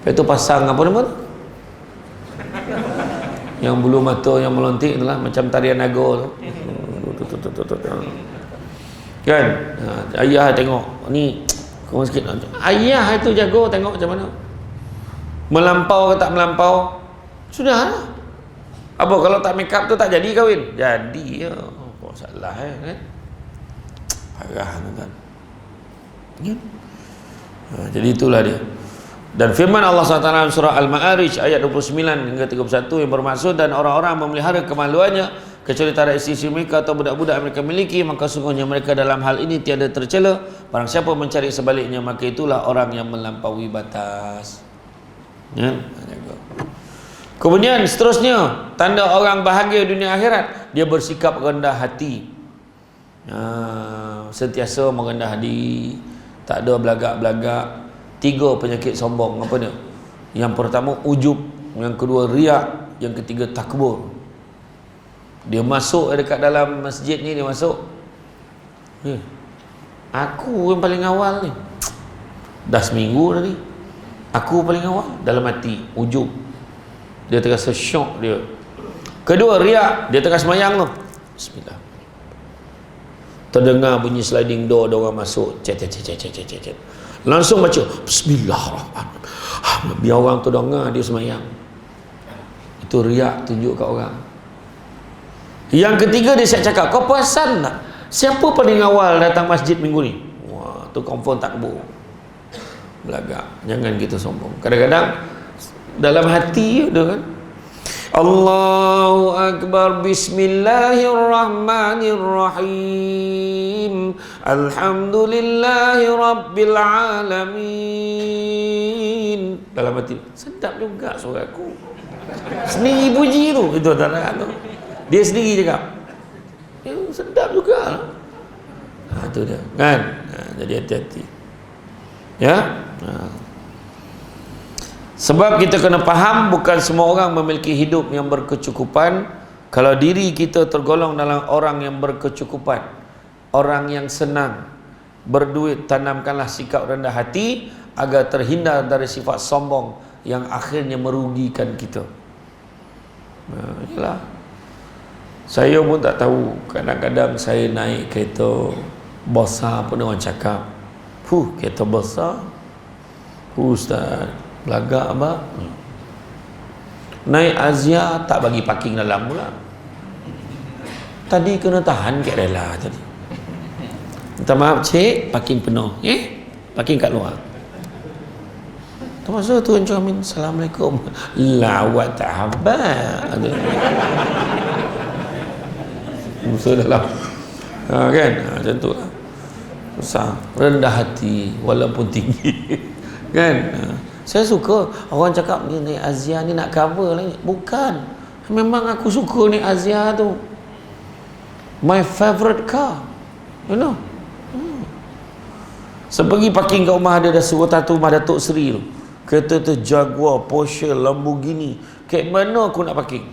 lepas tu pasang apa nama tu? Yang bulu mata yang melontik tu lah, macam tarian naga tu. Kan? Ayah tengok ni kurang sikit. Ayah itu jago tengok macam mana. Melampau ke tak melampau? Sudah lah. Apa kalau tak make up tu tak jadi kahwin? Jadi ya. Apa salah kan? Parah kan. Ya. Jadi itulah dia. Dan firman Allah SWT dalam surah Al-Ma'arij ayat 29 hingga 31 yang bermaksud, dan orang-orang memelihara kemaluannya kecuali tara isteri mereka atau budak-budak mereka miliki, maka sungguhnya mereka dalam hal ini tiada tercela. Barang siapa mencari sebaliknya, maka itulah orang yang melampaui batas. Ya. Kemudian seterusnya, tanda orang bahagia dunia akhirat, dia bersikap rendah hati. Sentiasa merendah diri, tak ada belagak-belagak. 3 penyakit sombong apa dia? Yang pertama ujub, yang kedua riak, yang ketiga takbur. Dia masuk dekat dalam masjid ni, dia masuk, aku yang paling awal ni, dah seminggu tadi aku paling awal. Dalam hati ujub, dia terasa syok dia. Kedua riak, dia tengah semayang tu, bismillah, terdengar bunyi sliding door, ada orang masuk, cet. Langsung baca Bismillahirrahmanirrahim, biar orang tu dengar dia semayang. Itu riak, tunjuk kat orang. Yang ketiga dia siap cakap, kau perasan tak siapa paling awal datang masjid minggu ni? Wah, tu confirm takbir. Belagak. Jangan kita sombong. Kadang-kadang dalam hati ada kan, Allahu Akbar, Bismillahirrahmanirrahim, Alhamdulillahi Rabbil Alamin. Dalam hati, sedap juga suara aku. Sendiri puji tu. Itu tak ada tu. Dia sendiri cakap, sedap juga. Itu dia kan. Jadi hati-hati ya. Sebab kita kena faham, bukan semua orang memiliki hidup yang berkecukupan. Kalau diri kita tergolong dalam orang yang berkecukupan, orang yang senang berduit, tanamkanlah sikap rendah hati agar terhindar dari sifat sombong yang akhirnya merugikan kita. Yalah. Saya pun tak tahu, kadang-kadang saya naik kereta besar pun orang cakap, kereta besar, ustaz, belagak abang. Naik Azia tak bagi parking dalam pula. Tadi kena tahan kat rela tadi. Minta maaf cik, parking penuh. Parking kat luar. Termasuk tu Encik Amin, Assalamualaikum. Lawat tak habaq. Musuh dalam. Kan? Macam tu lah. Susah. Rendah hati walaupun tinggi. Kan? Saya suka orang cakap ni naik Azia ni nak cover lagi. Bukan. Memang aku suka naik Azia tu. My favorite car. You know. Seperti parking kat rumah ada dah suruh tato rumah Datuk Seri tu. Kereta tu Jaguar, Porsche, Lamborghini. Kat mana aku nak parking?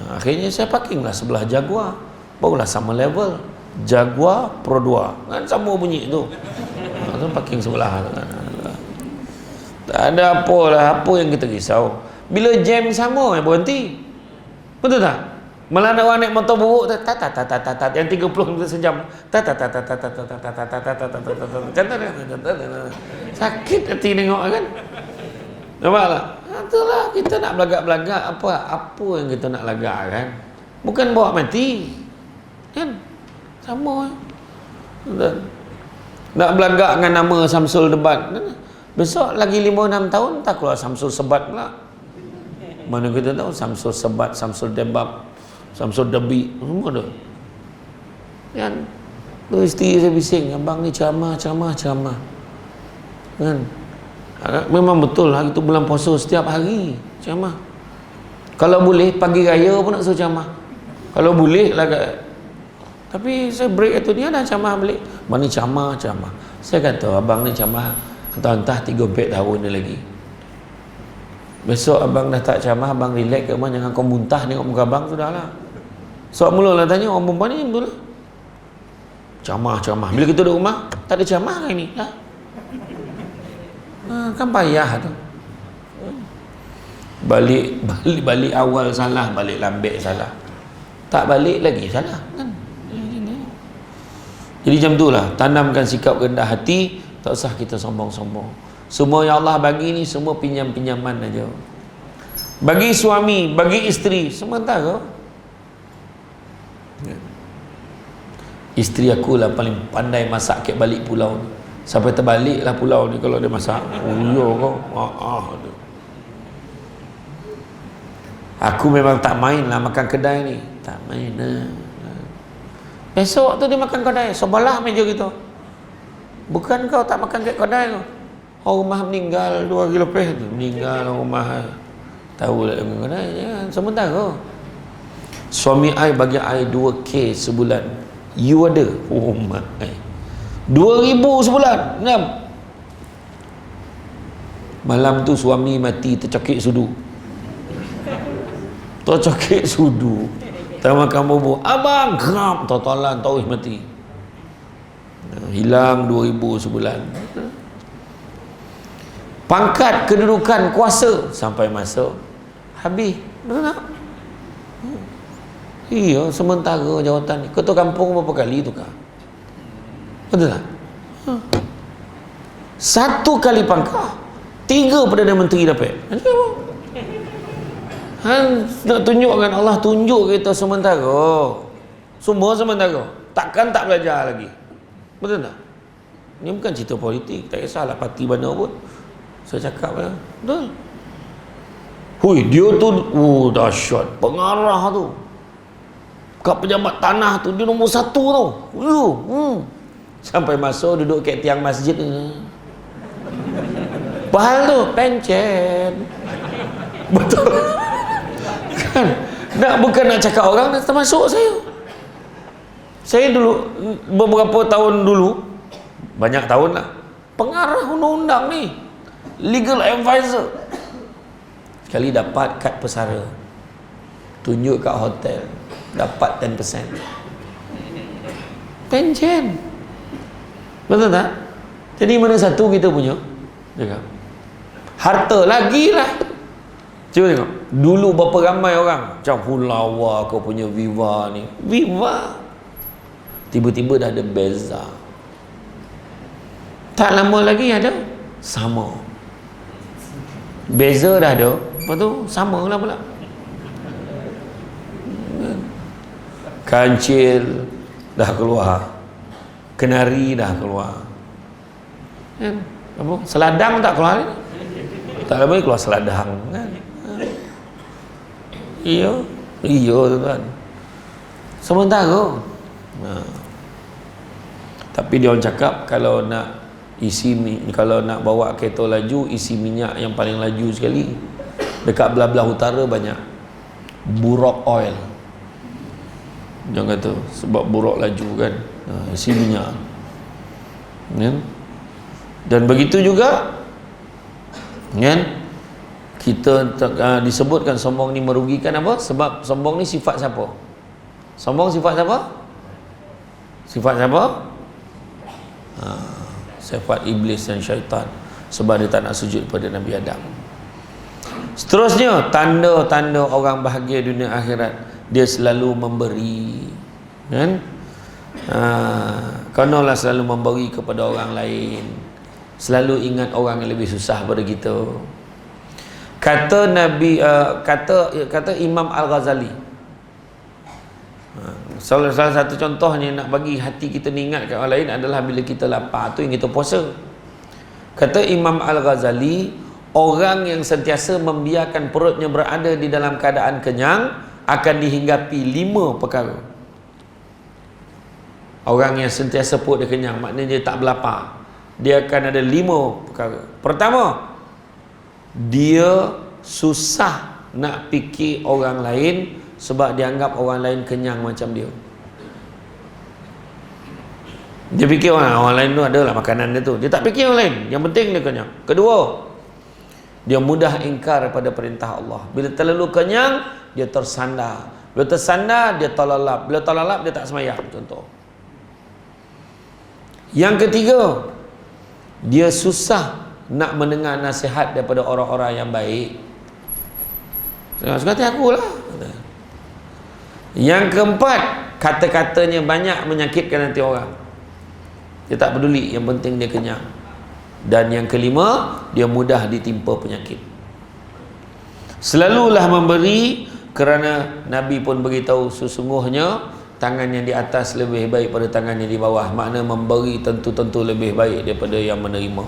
Akhirnya saya parking lah sebelah Jaguar. Barulah sama level. Jaguar Pro 2. Kan sama bunyi tu. Tu parking sebelah tu kan. Tak ada apa lah, apa yang kita risau. Bila jam sama berhenti. Betul tak? Malah ada orang naik motor buruk yang 30 km sejam. Sakit hati tengok kan. Nampak tak? Itulah kita nak belagak-belagak apa yang kita nak lagak kan. Bukan bawa mati. Kan? Sama. Nak belagak dengan nama Samsul Debat. Besok lagi 5-6 tahun tak keluar Samsul Sebat pula. Mana kita tahu Samsul Sebat, Samsul Debab, Samsul Debi, semua tu. Kan? Tu isteri saya bising, abang ni ceramah. Kan? Memang betul hari tu bulan puasa setiap hari ceramah. Kalau boleh pagi raya pun nak suruh ceramah. Kalau boleh lah. Tapi saya break itu dia dah ceramah balik. Mana ceramah. Saya kata abang ni ceramah entah 3-4 tahun ni lagi. Besok abang dah tak ceramah, abang relax ke rumah, jangan kau muntah tengok muka abang, sudahlah. So mula lah tanya orang perempuan ni betul lah. Ceramah. Bila kita duduk rumah, tak ada ceramah hari ni lah. Kan payah tu. Balik awal salah, balik lambat salah. Tak balik lagi salah kan. Jadi macam tu lah, tanamkan sikap rendah hati, tak usah kita sombong-sombong. Semua yang Allah bagi ni semua pinjam-pinjaman aja. Bagi suami, bagi isteri, sementara. Isteri aku lah paling pandai masak kat balik pulau ni. Sampai terbalik lah pulau ni kalau dia masak. Oh ya kau. Aku memang tak main lah makan kedai ni. Tak main lah. Besok tu dia makan kedai, sebelah meja kita. Bukan kau tak makan kat kedai kau. Orang rumah meninggal 2 hari lepas tu. Meninggal orang rumah. Tahu lah dengan kedai. Ya, sementara. Suami I bagi I 2K sebulan. You ada? Oh my. 2,000 sebulan. 6. Malam tu suami mati tercokik sudu. Tak makan bubur. Abang geram. Totalan tauhid mati. Hilang 2,000 sebulan. Pangkat, kedudukan, kuasa sampai masuk habis. Betul tak? Iya, sementara jawatan ni. Ketua kampung berapa kali tukar? Betul tak? Satu kali pangkah 3 Perdana Menteri dapat. Nak tunjukkan Allah tunjuk kita sementara. Semua sementara. Takkan tak belajar lagi. Betul tak? Ini bukan cerita politik. Tak kisahlah parti mana pun. Saya cakap lah. Betul. Hui, dia tu dahsyat. Pengarah tu. Kat pejabat tanah tu dia nombor 1 tu. Sampai masuk duduk kat tiang masjid ni. Pahal tu pencen. Betul. Kan? Bukan nak cakap orang, dah termasuk saya. Saya dulu beberapa tahun dulu, banyak tahun lah, pengarah undang-undang ni, legal advisor. Sekali dapat kad pesara, tunjuk kat hotel, dapat 10%. Pencen. Betul tak? Jadi mana satu kita punya? Tengok. Harta lagi lah. Cuba tengok. Dulu berapa ramai orang. Macam Hulawa kau punya Viva ni. Viva. Tiba-tiba dah ada Beza. Tak lama lagi ada Sama. Beza dah ada. Lepas tu Sama lah pula. Kancil dah keluar. Kenari dah keluar. Kan? Apa? Seladang tak keluar ni? Tak lama keluar seladang kan? Iya tuan. Sementara. Tapi dia orang cakap kalau nak kalau nak bawa kereta laju, isi minyak yang paling laju sekali dekat belah-belah utara banyak Burok oil. Jangan kata sebab Burok laju kan, isi minyak kan? Dan begitu juga kan, kita disebutkan sombong ni merugikan apa? Sebab sombong ni sifat siapa? Sombong sifat siapa? Sifat siapa? Sifat iblis dan syaitan. Sebab dia tak nak sujud pada Nabi Adam. Seterusnya, tanda-tanda orang bahagia dunia akhirat, dia selalu memberi kan? Kanulah selalu memberi kepada orang lain, selalu ingat orang yang lebih susah pada kita. Kata Nabi, kata Imam Al-Ghazali, salah satu contohnya nak bagi hati kita ni ingat kat orang lain adalah bila kita lapar tu yang kita puasa. Kata Imam Al-Ghazali, orang yang sentiasa membiarkan perutnya berada di dalam keadaan kenyang akan dihinggapi 5 perkara. Orang yang sentiasa perut dia kenyang, maknanya dia tak berlapar, dia akan ada 5 perkara. Pertama, dia susah nak fikir orang lain sebab dia anggap orang lain kenyang macam dia. Dia fikir orang lain tu adalah makanan dia tu, dia tak fikir orang lain, yang penting dia kenyang. Kedua, dia mudah ingkar pada perintah Allah. Bila terlalu kenyang, dia tersandar. Bila tersandar, dia terlelap. Bila terlelap, dia tak semayang. Contoh. Yang ketiga, dia susah nak mendengar nasihat daripada orang-orang yang baik. Suka hati aku lah. Yang keempat, kata-katanya banyak menyakitkan hati orang. Dia tak peduli, yang penting dia kenyang. Dan yang kelima, dia mudah ditimpa penyakit. Selalulah memberi, kerana Nabi pun beritahu sesungguhnya tangan yang di atas lebih baik pada tangan yang di bawah. Makna memberi tentu-tentu lebih baik daripada yang menerima.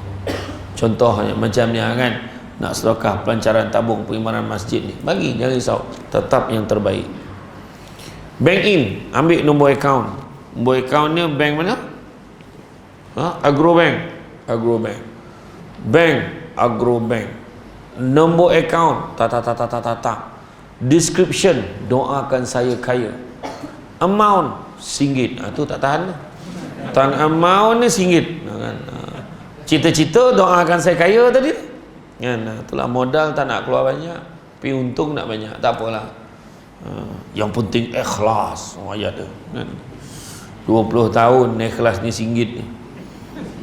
Contohnya macam ni kan, nak sedekah pelancaran tabung perimanan masjid ni, bagi, jangan risau, tetap yang terbaik. Bank in, ambil nombor akaun. Nombor akaun ni bank mana? Agrobank. Agrobank. Bank Agrobank. Nombor akaun description, doakan saya kaya. Amount RM1. Tu tak tahan lah. Tahan amount ni RM1 kan. Cita-cita doakan saya kaya tadi kan. Itulah modal tak nak keluar banyak, tapi untung nak banyak, tak apalah. Yang penting ikhlas. Ayat tu kan. 20 tahun ikhlas ni RM1 ni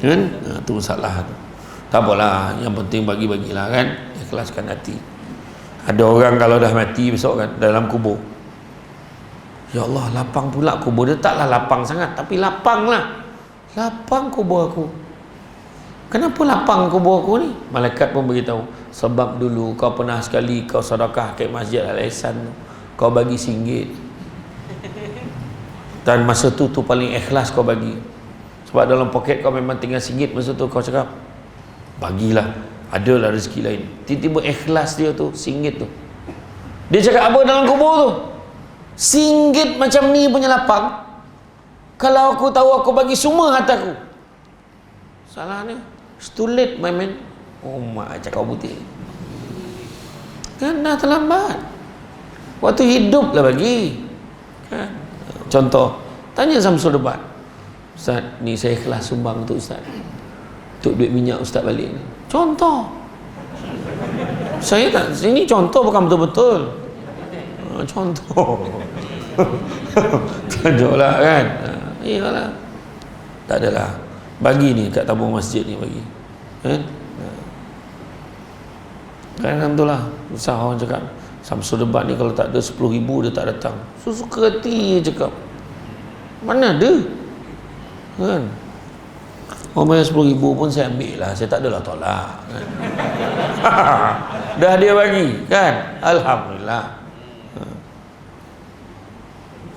kan. Tu masalah tu. Tak apalah, yang penting bagi-bagilah kan, ikhlaskan hati. Ada orang kalau dah mati besok kan dalam kubur, Ya Allah, lapang pula kubur dia. Taklah lapang sangat, tapi lapang lah. Lapang kubur aku. Kenapa lapang kubur aku ni? Malaikat pun beritahu, sebab dulu kau pernah sekali kau sedekah ke Masjid Al-Ihsan, kau bagi RM1. Dan masa tu paling ikhlas kau bagi. Sebab dalam poket kau memang tinggal RM1. Masa tu kau cakap, bagilah, adalah rezeki lain. Tiba-tiba ikhlas dia tu, RM1 tu. Dia cakap apa dalam kubur tu? RM1 macam ni punya lapang. Kalau aku tahu, aku bagi semua hartaku. Salahnya, it's too late my man. Oh mak, cakap putih kan, dah terlambat. Waktu hidup lah bagi kan. Contoh, tanya Samsul Debat, Ustaz, ni saya ikhlas sumbang untuk Ustaz, untuk duit minyak Ustaz balik ni. Contoh, saya tak, ini contoh bukan betul-betul. Contoh. Tunjuklah kan. Iyalah, tak adalah, bagi ni kat tabung masjid ni, bagi kan. Kan tu lah, susah orang cakap Samsul Debat ni kalau tak ada 10,000 dia tak datang. Suka hati dia cakap, mana ada kan. Orang bayar 10,000 pun saya ambil lah, saya tak adalah tolak kan. Dah dia bagi kan, Alhamdulillah.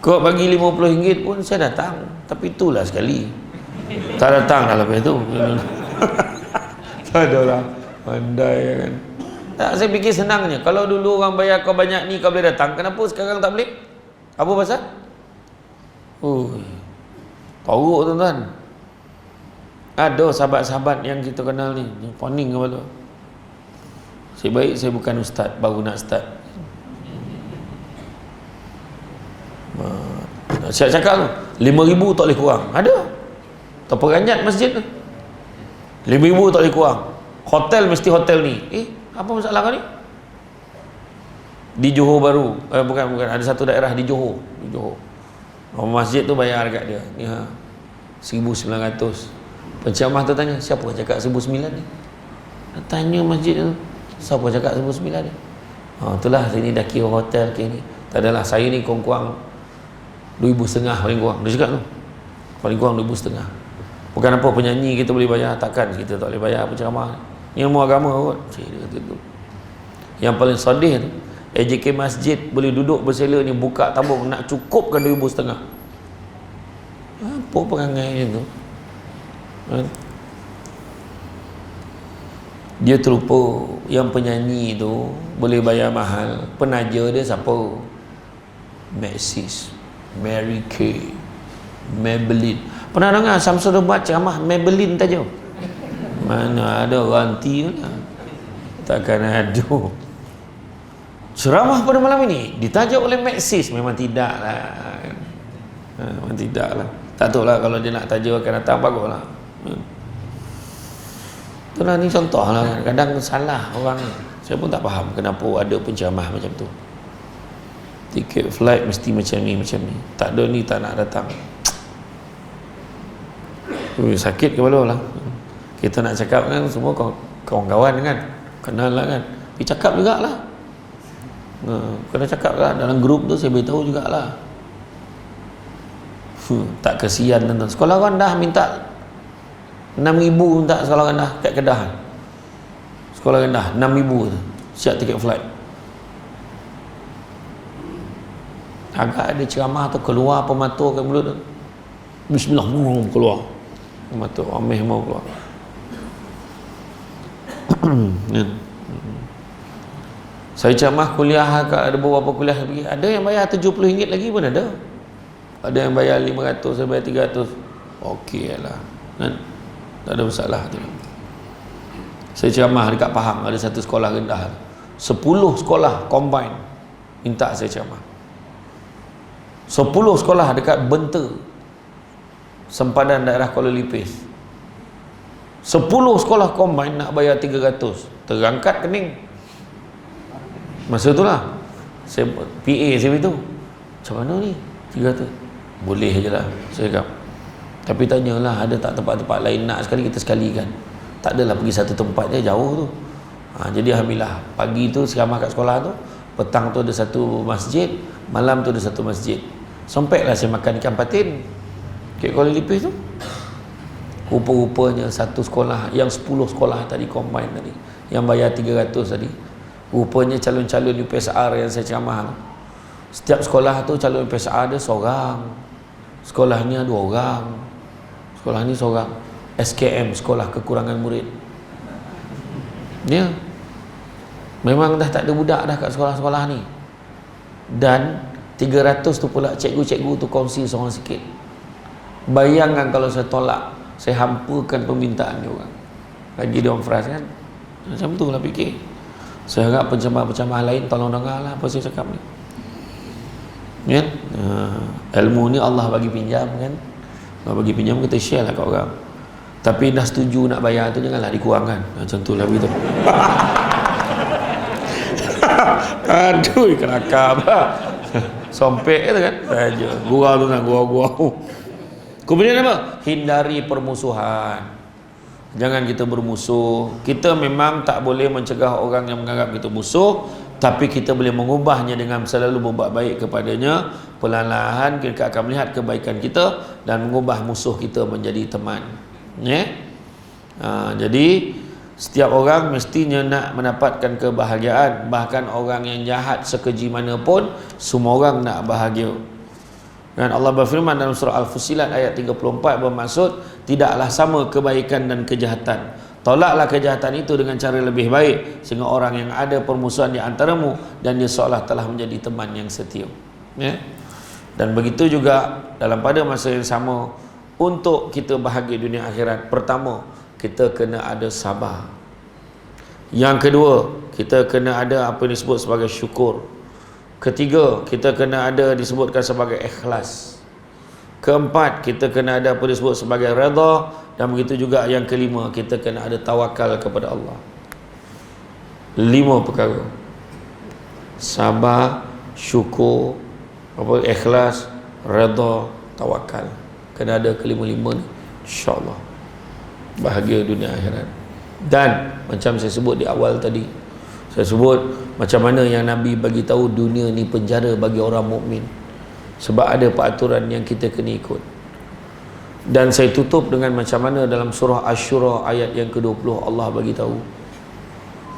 Kau bagi RM50 pun saya datang, tapi itulah sekali, tak datang dah lepas tu. Tak adalah pandai kan. Tak, saya fikir senangnya, kalau dulu orang bayar kau banyak ni kau boleh datang, kenapa sekarang tak boleh? Apa pasal? Teruk tuan-tuan. Ada sahabat-sahabat yang kita kenal ni, poning kepala. Saya baik, saya bukan ustaz, baru nak start. Saya cakap tu, 5,000 tak boleh kurang. Ada terperanjat masjid tu, 5,000 tak boleh kurang. Hotel mesti hotel ni. Apa masalah kau ni? Di Johor baru, bukan, ada satu daerah di Johor. Orang masjid tu bayar dekat dia ni, 1,900. Penceramah tu tanya, siapa cakap 1,900 ni? Tanya masjid tu, siapa cakap 1,900 ni? Itulah, sini dah kira hotel ke ni. Tak adalah, saya ni kurang-kurang 2,500 paling kurang. Dia cakap tu paling kurang 2,500. Bukan apa penyanyi kita boleh bayar, takkan kita tak boleh bayar penceramah. Yang ilmu agama kot. Yang paling sedih tu, AJK masjid boleh duduk bersela ni, buka tabung nak cukupkan 2,500. Apa perangai tu? Dia terlupa yang penyanyi tu boleh bayar mahal, penaja dia siapa? Maxis, Mary Kay, Maybelline. Pernah dengar Samsul Debat ceramah Maybelline tajuk? Mana ada ranti lah, takkan ada. Ceramah pada malam ini ditajuk oleh Maxis. Memang tidak lah, memang tidak lah. Tak tahu lah, kalau dia nak tajuk akan datang, bagus lah. Itulah, ni contoh lah kan. Kadang salah orang. Saya pun tak faham kenapa ada penceramah macam tu. Tiket flight mesti macam ni, macam ni. Tak ada ni tak nak datang. Sakit kepala lah. Kita nak cakap kan, semua kawan-kawan kan, kenal lah kan, tapi cakap jugalah. Kena cakap lah, dalam grup tu saya beritahu jugalah. Tak kesian tuan-tuan. Sekolah rendah minta 6,000, minta sekolah rendah kat Kedah. Sekolah rendah 6,000 tu, siap tiket flight. Agak ada ceramah tu, keluar pemata kat mulut tu, bismillah, keluar pemata, ameh mau keluar. Saya ceramah kuliah, ada beberapa kuliah pergi, ada yang bayar RM70 lagi pun ada. Ada yang bayar 500, saya bayar 300. Okey lah kan, tak ada masalah tu. Saya ceramah dekat Pahang, ada satu sekolah rendah, 10 sekolah combine minta saya ceramah. 10 sekolah dekat Benta, sempadan daerah Kuala Lipis. 10 sekolah combine nak bayar 300. Terangkat kening masa tu lah. Saya PA, saya beritahu, macam mana ni 300? Boleh je lah, saya cakap. Tapi tanyalah, ada tak tempat-tempat lain nak sekali kita sekalikan. Tak adalah pergi satu tempat je, jauh tu. Jadi alhamdulillah, pagi tu ceramah kat sekolah tu, petang tu ada satu masjid, malam tu ada satu masjid. Sempatlah saya makan ikan patin kat Kuala Lipis tu. Rupa-rupanya satu sekolah, yang 10 sekolah tadi combine tadi, yang bayar 300 tadi, rupanya calon-calon UPSR yang saya ceramah, setiap sekolah tu calon UPSR dia seorang, sekolahnya 2 orang, sekolah ni seorang. SKM, sekolah kekurangan murid. Ya, memang dah tak ada budak dah kat sekolah-sekolah ni. Dan 300 tu pula cikgu-cikgu tu kongsi seorang sikit. Bayangkan kalau saya tolak, saya hampurkan permintaan dia orang. Lagi dia orang frust kan. Macam tu lah fikir. Saya harap penceramah-penceramah lain tolong dengar lah apa saya cakap ni. Kan? Ilmu ni Allah bagi pinjam kan. Allah bagi pinjam, kita share lah kat orang. Tapi dah setuju nak bayar tu janganlah dikurangkan. Macam tu lah begitu. Aduh, kelakar apa. Sompek tu kan. Aja. Gurau tu kan, gurau-gurau. Kemudian apa? Hindari permusuhan. Jangan kita bermusuh. Kita memang tak boleh mencegah orang yang menganggap kita musuh, tapi kita boleh mengubahnya dengan selalu berbuat baik kepadanya. Perlahan-lahan kita akan melihat kebaikan kita dan mengubah musuh kita menjadi teman. Ya? Jadi setiap orang mestinya nak mendapatkan kebahagiaan. Bahkan orang yang jahat sekeji mana pun, semua orang nak bahagia. Dan Allah berfirman dalam surah Al-Fussilat ayat 34 bermaksud tidaklah sama kebaikan dan kejahatan. Tolaklah kejahatan itu dengan cara lebih baik, sehingga orang yang ada permusuhan di antaramu dan dia seolah telah menjadi teman yang setia. Ya? Dan begitu juga dalam pada masa yang sama, untuk kita bahagia dunia akhirat, pertama kita kena ada sabar. Yang kedua, kita kena ada apa yang disebut sebagai syukur. Ketiga, kita kena ada disebutkan sebagai ikhlas. Keempat, kita kena ada apa disebut sebagai redha. Dan begitu juga yang kelima, kita kena ada tawakal kepada Allah. 5 perkara: sabar, syukur, ikhlas, redha, tawakal. Kena ada kelima-lima ni, insyaAllah bahagia dunia akhirat. Dan macam saya sebut di awal tadi, saya sebut macam mana yang Nabi bagi tahu dunia ni penjara bagi orang mukmin, sebab ada peraturan yang kita kena ikut. Dan saya tutup dengan macam mana dalam surah Asy-Syura ayat yang ke-20 Allah bagi tahu,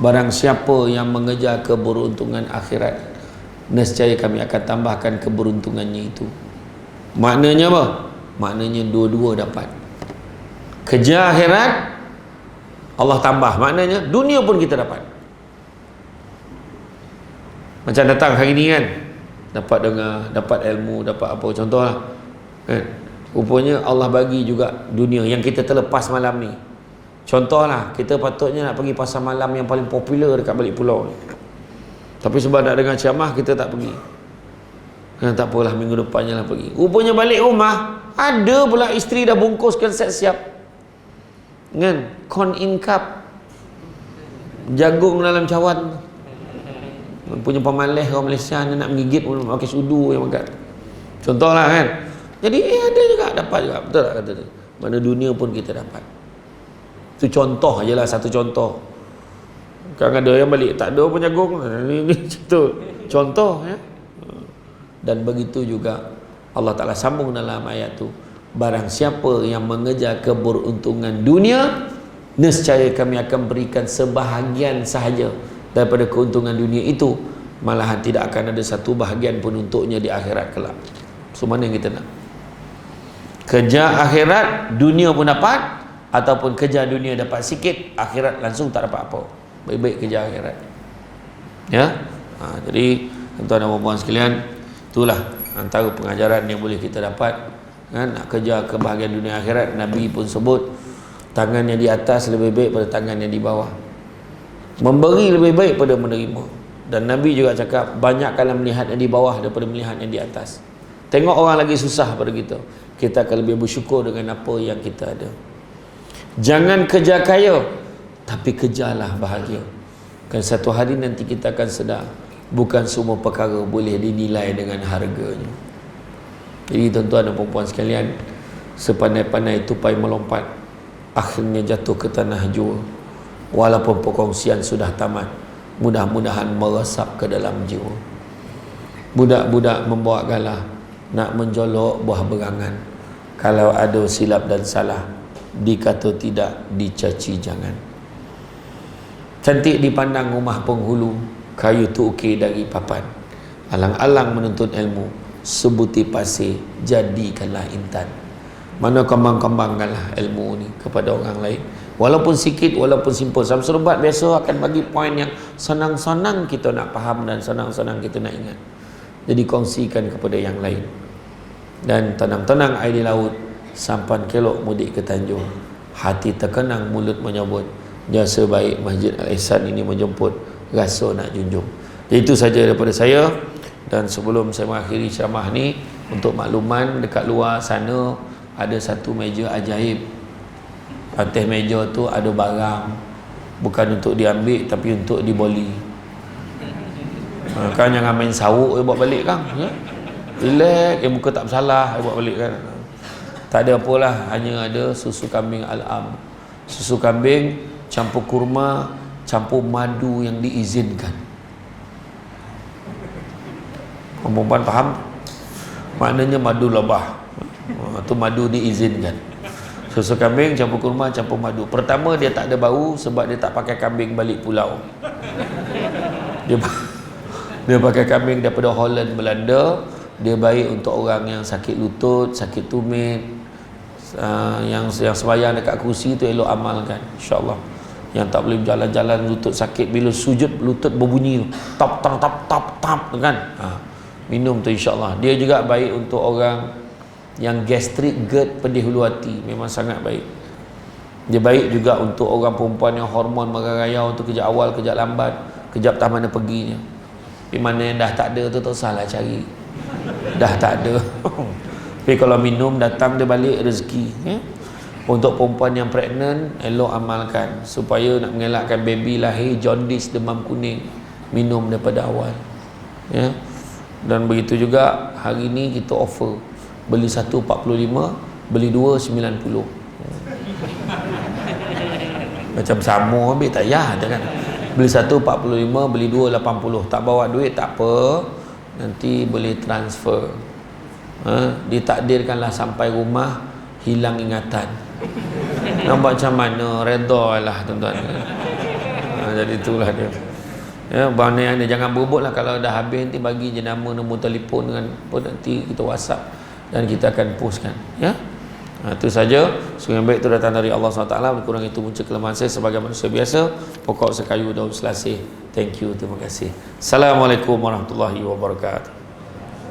barang siapa yang mengejar keberuntungan akhirat, nescaya kami akan tambahkan keberuntungannya itu. Maknanya apa? Maknanya dua-dua dapat. Kejar akhirat, Allah tambah. Maknanya dunia pun kita dapat. Macam datang hari ni kan, dapat dengar, dapat ilmu, dapat apa, contohlah kan? Rupanya Allah bagi juga dunia yang kita terlepas malam ni. Contohlah, kita patutnya nak pergi pasar malam yang paling popular dekat balik pulau ni, tapi sebab nak dengar ceramah kita tak pergi. Tak apalah, minggu depannya lah pergi. Rupanya balik rumah ada pula isteri dah bungkuskan siap-siap kan, corn in cup, jagung dalam cawan. Punya pemalih orang Malaysia ni nak menggigit pun pakai sudu yang makan. Contohlah kan. Jadi ada juga, dapat juga. Betul tak kata dia? Mana dunia pun kita dapat. Itu contoh je lah, satu contoh. Kan ada yang balik tak ada pun jagung. Ini contoh ya. Dan begitu juga Allah Ta'ala sambung dalam ayat tu, barang siapa yang mengejar keberuntungan dunia, nescaya kami akan berikan sebahagian sahaja daripada keuntungan dunia itu, malahan tidak akan ada satu bahagian pun untuknya di akhirat kelak. So mana yang kita nak? Kejar akhirat, dunia pun dapat, ataupun kejar dunia dapat sikit, akhirat langsung tak dapat apa. Baik-baik kejar akhirat. Ya. Jadi tuan-tuan dan puan-puan sekalian, itulah antara pengajaran yang boleh kita dapat kan, nak kejar kebahagiaan dunia akhirat. Nabi pun sebut tangan yang di atas lebih baik pada tangan yang di bawah, memberi lebih baik pada menerima. Dan Nabi juga cakap, banyakkanlah melihat yang di bawah daripada melihat yang di atas. Tengok orang lagi susah pada kita, kita akan lebih bersyukur dengan apa yang kita ada. Jangan kejar kaya, tapi kejarlah bahagia. Kan satu hari nanti kita akan sedar, bukan semua perkara boleh dinilai dengan harganya. Jadi tuan-tuan dan puan-puan sekalian, sepandai-pandai tupai melompat, akhirnya jatuh ke tanah jua. Walaupun perkongsian sudah tamat, mudah-mudahan meresap ke dalam jiwa. Budak-budak membawa galah, nak menjolok buah berangan. Kalau ada silap dan salah, dikata tidak, dicaci jangan. Cantik dipandang rumah penghulu, kayu tu ukir dari papan. Alang-alang menuntut ilmu, sebuti pasir, jadikanlah intan. Mana kembang-kembangkanlah ilmu ni kepada orang lain. Walaupun sikit, walaupun simple. Samsul Ubat biasa akan bagi poin yang senang-senang kita nak faham dan senang-senang kita nak ingat. Jadi kongsikan kepada yang lain. Dan tenang-tenang air di laut, sampan kelok mudik ke Tanjung. Hati terkenang, mulut menyebut, jasa baik Masjid Al-Ihsan ini menjemput, rasa nak junjung. Jadi itu saja daripada saya. Dan sebelum saya mengakhiri ceramah ni, untuk makluman, dekat luar sana ada satu meja ajaib. Atas meja tu ada barang, bukan untuk diambil tapi untuk diboli. Kan jangan main sawuk bawa balik kan, ya? Relax, muka tak bersalah bawa balik kan. Tak ada apalah, hanya ada susu kambing al-am. Susu kambing campur kurma, campur madu yang diizinkan. Perempuan faham? Maknanya madu lebah. Itu madu diizinkan. Susu kambing campur kurma, campur madu. Pertama dia tak ada bau sebab dia tak pakai kambing balik pulau. Dia pakai kambing daripada Holland, Belanda. Dia baik untuk orang yang sakit lutut, sakit tumit, yang sembahyang dekat kursi tu elok amalkan, insya-Allah. Yang tak boleh berjalan-jalan, lutut sakit, bila sujud lutut berbunyi tap tap tap tap tap kan. Minum tu insya-Allah. Dia juga baik untuk orang yang gastrik, GERD, pedih hulu hati, memang sangat baik. Dia baik juga untuk orang perempuan yang hormon merayau tu, kejap awal, kejap lambat, kejap tak mana perginya. Tapi mana yang dah tak ada tu tak usahlah cari. Dah tak ada. Tapi kalau minum datang dia balik rezeki, ya? Untuk perempuan yang pregnant, elok amalkan supaya nak mengelakkan baby lahir jaundice, demam kuning, minum daripada awal, ya. Dan begitu juga hari ni kita offer, beli satu 45, beli dua 90. Macam sama ambil tak ya, kan? Beli satu 45, beli dua 80. Tak bawa duit tak apa, nanti boleh transfer. Ditakdirkanlah sampai rumah hilang ingatan. Nampak macam mana? Redha lah tuan-tuan. Jadi itulah dia. Ya, mana yang dia jangan berebut lah. Kalau dah habis nanti bagi je nama, nombor telefon dengan apa, nanti kita WhatsApp dan kita akan postkan, ya. Itu saja. Semua yang baik itu datang dari Allah SWT. Kurang itu punca kelemahan saya sebagai manusia biasa. Pokok sekayu daun selasih. Thank you, terima kasih. Assalamualaikum warahmatullahi wabarakatuh.